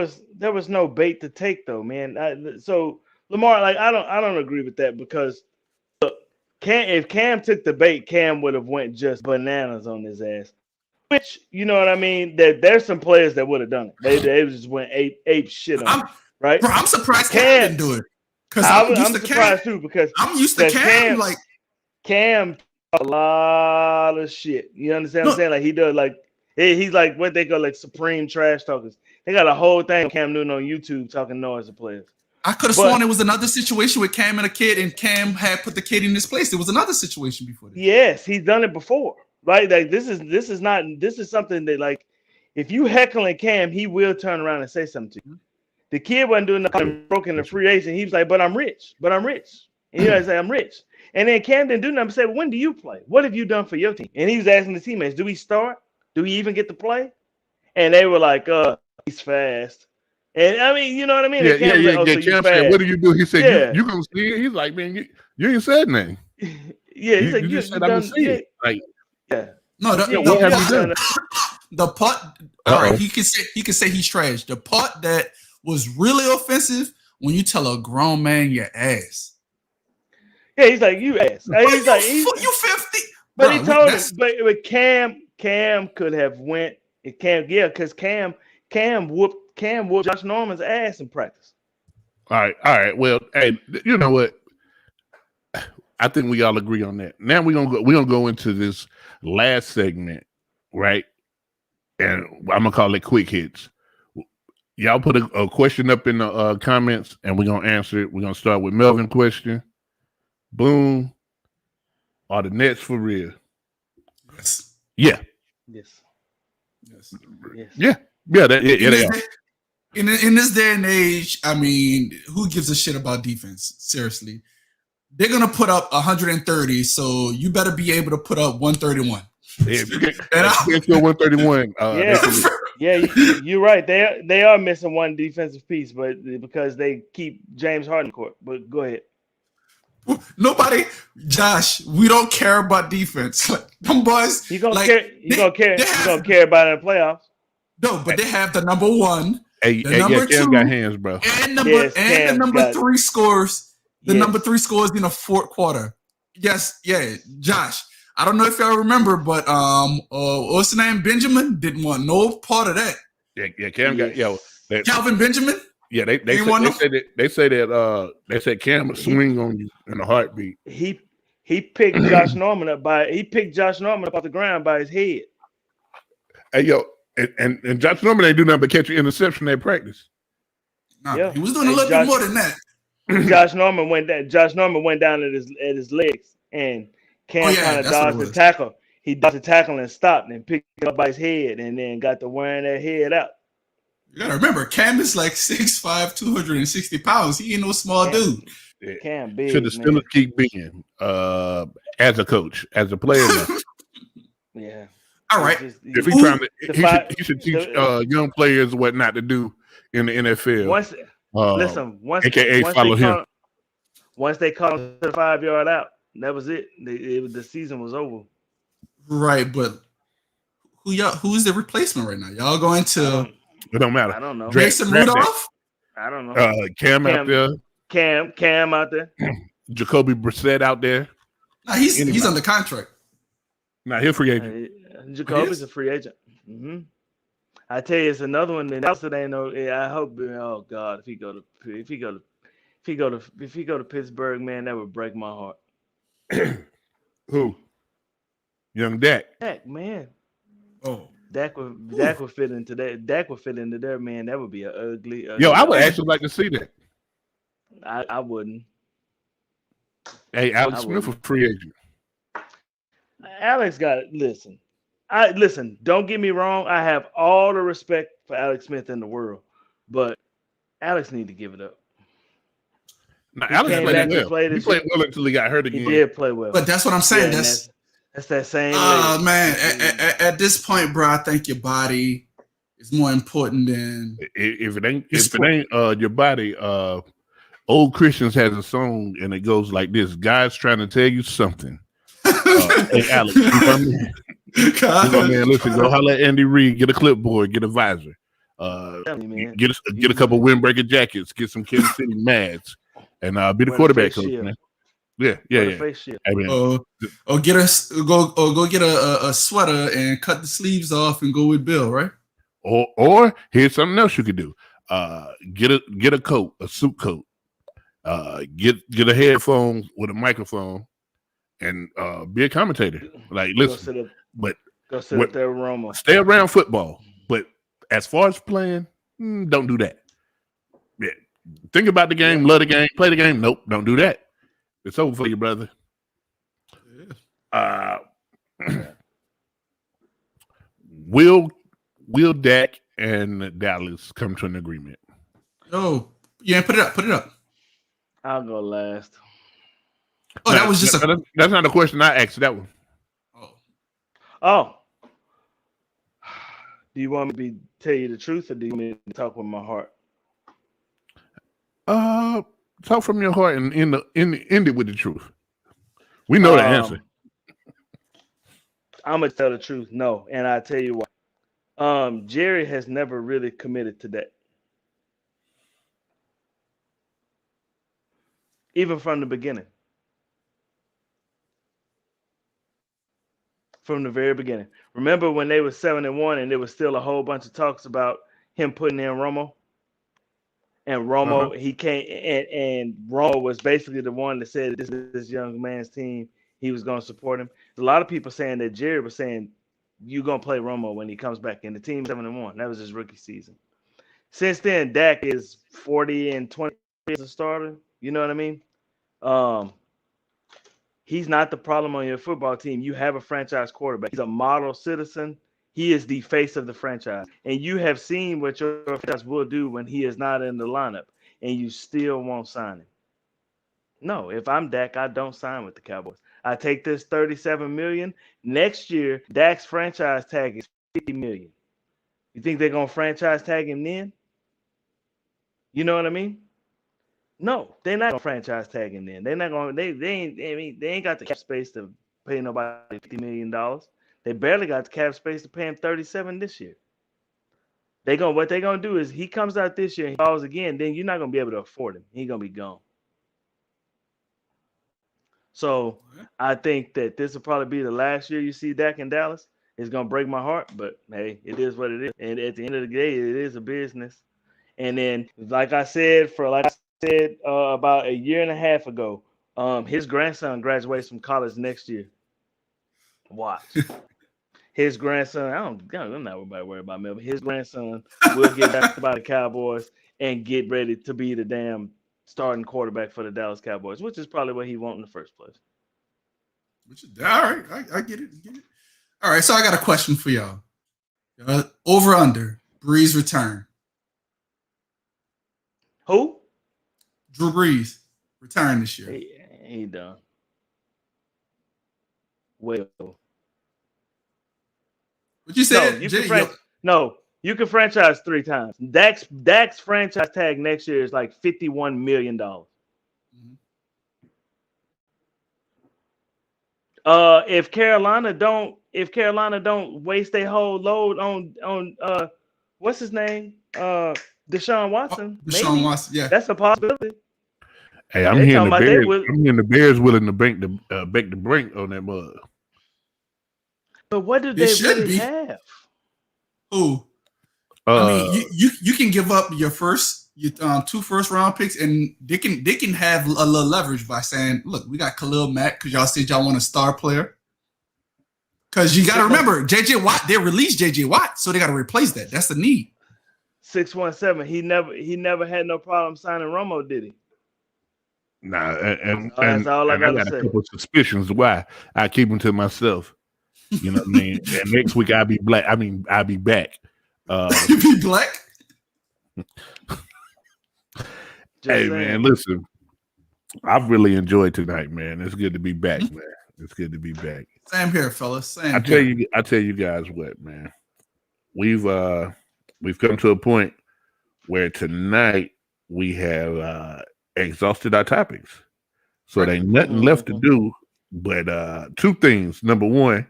was no bait to take though, man. So Lamar, like, I don't agree with that because look, if Cam took the bait, Cam would have went just bananas on his ass. Which, you know what I mean? There's some players that would have done it. They just went ape shit on it, right? Bro, I'm surprised Cam didn't do it. Because I'm surprised too because I'm used to Cam. Like Cam a lot of shit. You understand what I'm saying? Like he does like he's like what they call like supreme trash talkers. They got a whole thing of Cam Newton on YouTube talking noise to players. I could have sworn it was another situation with Cam and a kid, and Cam had put the kid in his place. There was another situation before this. Yes, he's done it before. Right? Like this is something that, like, if you heckling Cam, he will turn around and say something to you. The kid wasn't doing nothing, broke in the free agent. He was like, but I'm rich. And he was like, I'm rich. And then Cam didn't do nothing. Say, well, when do you play? What have you done for your team? And he was asking the teammates, do we start? Do we even get to play? And they were like, he's fast. And I mean, you know what I mean? Yeah. Cam said, what do you do? He said, you gonna see it? He's like, man, you ain't said nothing. Yeah, he's like, you just said I'm gonna see it. Like, yeah. No, what have you done? The putt. All right, he can say he's trash. The putt that was really offensive when you tell a grown man your ass. Yeah, he's like, you ass. He's like, you 50. But bro, he told him, but Cam could have went. Because Cam whooped Josh Norman's ass in practice. All right. Well, hey, you know what? I think we all agree on that. Now we're gonna go into this last segment, right? And I'm gonna call it quick hits. Y'all put a question up in the comments, and we're gonna answer it. We're gonna start with Melvin question. Boom. Are the Nets for real? Yes. Yeah. Yes. Yes. Yes. Yeah. Yeah. They are. In this day and age, I mean, who gives a shit about defense? Seriously. They're going to put up 130, so you better be able to put up 131. Yeah, if you get to 131, you're right. They are missing one defensive piece, but because they keep James Harden court. But go ahead. Nobody, Josh. We don't care about defense. Them boys, you gonna care. You gonna care about it in the playoffs. No, but they have the number one, the number Cam two, got hands, bro, and the number three scores. The number three scores in the fourth quarter. Yes, yeah, Josh. I don't know if y'all remember, but what's the name? Benjamin didn't want no part of that. Yeah, Cam got Calvin Benjamin. Yeah, they said Cam would swing on you in a heartbeat. He picked Josh Norman up off the ground by his head. Hey yo, and Josh Norman ain't do nothing but catch an interception at practice. He was doing a little bit more than that. Josh Norman went down at his legs, and Cam kind of dodged the tackle. He dodged the tackle and stopped and picked it up by his head, and then got to wearing that head out. You gotta remember, Cam is like 6'5", 260 pounds. He ain't no small dude. Cam big. Should the Steelers keep being as a coach, as a player now. Yeah. All right. If he's trying to, he should teach young players what not to do in the NFL. Once they caught him to the 5-yard out, that was it. The season was over. Right, but who's the replacement right now? Y'all going to? It don't matter. I don't know. Mason Rudolph? I don't know. Cam out there. Cam out there. Jacoby Brissett out there. Nah, he's under contract. Nah, he's a free agent. Jacoby's a free agent. Mm-hmm. I tell you, it's another one that else ain't no. I hope. Oh God, if he go to Pittsburgh, man, that would break my heart. Who? Young Dak. Dak, man. Oh. Dak would fit into that. Dak would fit into there, man. That would be an ugly. Yo, I would actually like to see that. I wouldn't. Hey, Alex Smith a free agent. Alex got it. Listen. Don't get me wrong. I have all the respect for Alex Smith in the world, but Alex need to give it up. Now, Alex played well. He played well until he got hurt again. He did play well, but that's what I'm saying. Yeah, that's that same. Man, at this point, bro, I think your body is more important than if it ain't your body. Old Christians has a song and it goes like this: "God's trying to tell you something." Hey, Alex, you know man, listen, go holler at Andy Reid, get a clipboard, get a visor, get a couple windbreaker jackets, get some Kansas City Mads, and be the quarterback coach, man. Yeah. I mean, or get a sweater and cut the sleeves off and go with Bill, right? Or here's something else you could do: get a coat, a suit coat, get a headphone with a microphone, and be a commentator. Like, listen, go sit up there with Romo. Stay around football, but as far as playing, don't do that. Yeah, think about the game, love the game, play the game. Nope, don't do that. It's over for you, brother. Will Dak and Dallas come to an agreement? Oh, yeah, put it up. I'll go last. Oh, that was just that's not a question I asked. That one. Oh. Do you want me to tell you the truth, or do you want me to talk with my heart? Talk from your heart and end it with the truth. We know the answer. I'm gonna tell the truth. No, and I'll tell you why. Jerry has never really committed to that. Even from the beginning. From the very beginning. Remember when they were 7-1 and there was still a whole bunch of talks about him putting in Romo? And Romo, he came and Romo was basically the one that said this is this young man's team. He was going to support him. A lot of people saying that Jerry was saying you're going to play Romo when he comes back in the team 7-1. That was his rookie season. Since then, Dak is 40 and 20 as a starter. You know what I mean? Um, he's not the problem on your football team. You have a franchise quarterback. He's a model citizen. He is the face of the franchise. And you have seen what your franchise will do when he is not in the lineup, and you still won't sign him. No, if I'm Dak, I don't sign with the Cowboys. I take this $37 million. Next year, Dak's franchise tag is $50 million. You think they're gonna franchise tag him then? You know what I mean? No, they're not gonna franchise tag him then. They're not gonna. They ain't got the cap space to pay nobody $50 million. They barely got the cap space to pay him 37 this year. What they gonna do is he comes out this year and he falls again. Then you're not gonna be able to afford him. He's gonna be gone. So I think that this will probably be the last year you see Dak in Dallas. It's gonna break my heart, but hey, it is what it is. And at the end of the day, it is a business. And then, like I said, about a year and a half ago, his grandson graduates from college next year. Watch. His grandson, I'm not worried about Melvin. His grandson will get back by the Cowboys and get ready to be the damn starting quarterback for the Dallas Cowboys, which is probably what he wants in the first place. All right, I get it. All right, so I got a question for y'all. Over under Brees return. Who? Drew Brees return this year. He done. Well, what you said? You can franchise 3 times. Dak's franchise tag next year is like $51 million. Mm-hmm. If Carolina don't waste their whole load on what's his name? Deshaun Watson. Deshaun Watson, yeah. That's a possibility. Hey, I'm hearing the Bears willing to bank the brink on that mug. But what do they really have? Who? I mean, you can give up your 2 first round picks, and they can have a little leverage by saying, "Look, we got Khalil Mack because y'all said y'all want a star player." Because you got to remember, JJ Watt, they released JJ Watt, so they got to replace that. That's the need. 617. He never had no problem signing Romo, did he? Nah, and that's all I got say. A couple of suspicions why I keep them to myself. You know what I mean? And next week I'll be black. I mean, I'll be back. You be black? Hey, man, listen. I've really enjoyed tonight, man. It's good to be back, man. It's good to be back. Same here, fellas. I tell you guys what, man. We've come to a point where tonight we have exhausted our topics. So there ain't nothing left to do but 2 things. Number 1,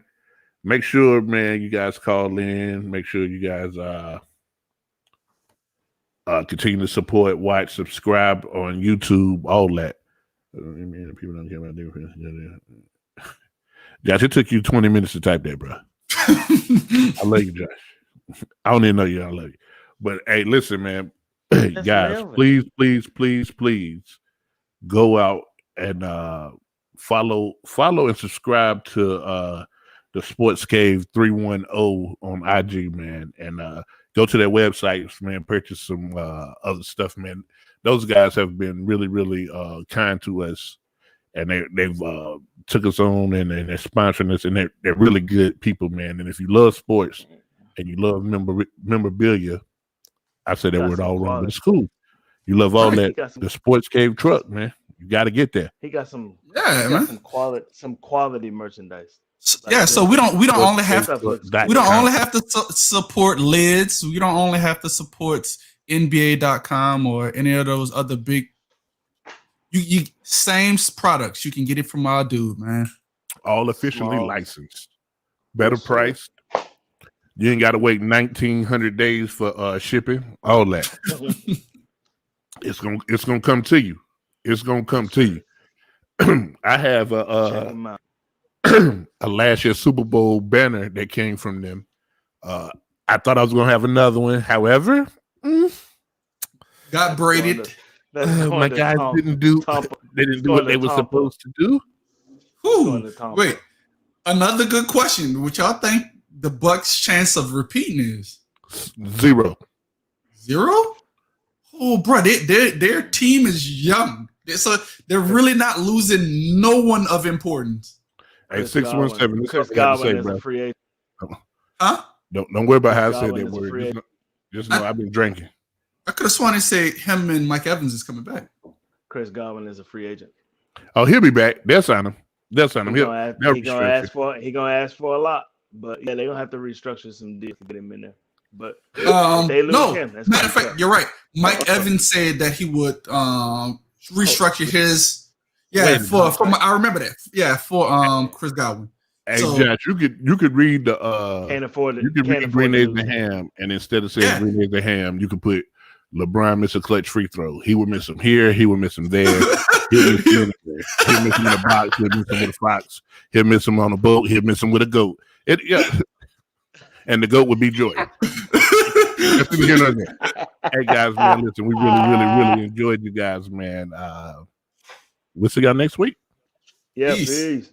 make sure, man, you guys call in. Make sure you guys continue to support, watch, subscribe on YouTube, all that. People don't care about different. Josh, it took you 20 minutes to type that, bro. I love you, Josh. I don't even know you. I love you. But hey, listen, man. Guys, please go out and follow and subscribe to the Sports Cave 310 on IG, man. And go to their websites, man. Purchase some other stuff, man. Those guys have been really, really kind to us, and they've took us on, and they're sponsoring us, and they're really good people, man. And if you love sports and you love memorabilia, I said that word all wrong, but it's cool. You love all that. The Sports Cave truck, man. You got to get there. He got some. Man. Some quality merchandise. So we don't only have to support lids. We don't only have to support NBA.com or any of those other big. You same products. You can get it from our dude, man. All officially licensed. Better price. You ain't got to wait 1,900 days for shipping. All that. It's gonna come to you. It's gonna come to you. I have a last year Super Bowl banner that came from them. I thought I was gonna have another one. However, got braided. My guys didn't do what they were supposed to do. Wait, another good question. What y'all think the Bucks' chance of repeating is? 0. 0? Oh, bro, their team is young. So they're really not losing no one of importance. Hey, 617. Chris Godwin is a free agent. Huh? Don't worry about Chris how I said Godwin that is a word. free Just know I've been drinking. I could have sworn they say him and Mike Evans is coming back. Chris Godwin is a free agent. Oh, he'll be back. They'll sign him. They'll sign him. He gonna ask for a lot, but yeah, they're gonna have to restructure some deals to get him in there. But if they lose him, that's matter of fact, you're right. Mike Evans said that he would restructure his. Yeah, I remember that. Yeah, for Chris Godwin. Hey, so, Josh, you could read the can't afford it. You could read Green Eggs and Ham, and instead of saying Green Eggs and Ham, you could put LeBron miss a clutch free throw. He would miss him here. He would miss him there. He'll miss him anywhere. He'll miss him in a box. He'll miss him with a fox. He'll miss him on a boat. He'll miss him with a goat. And the goat would be Joy. Hey guys, man, listen, we really enjoyed you guys, man. We'll see y'all next week. Yeah, peace.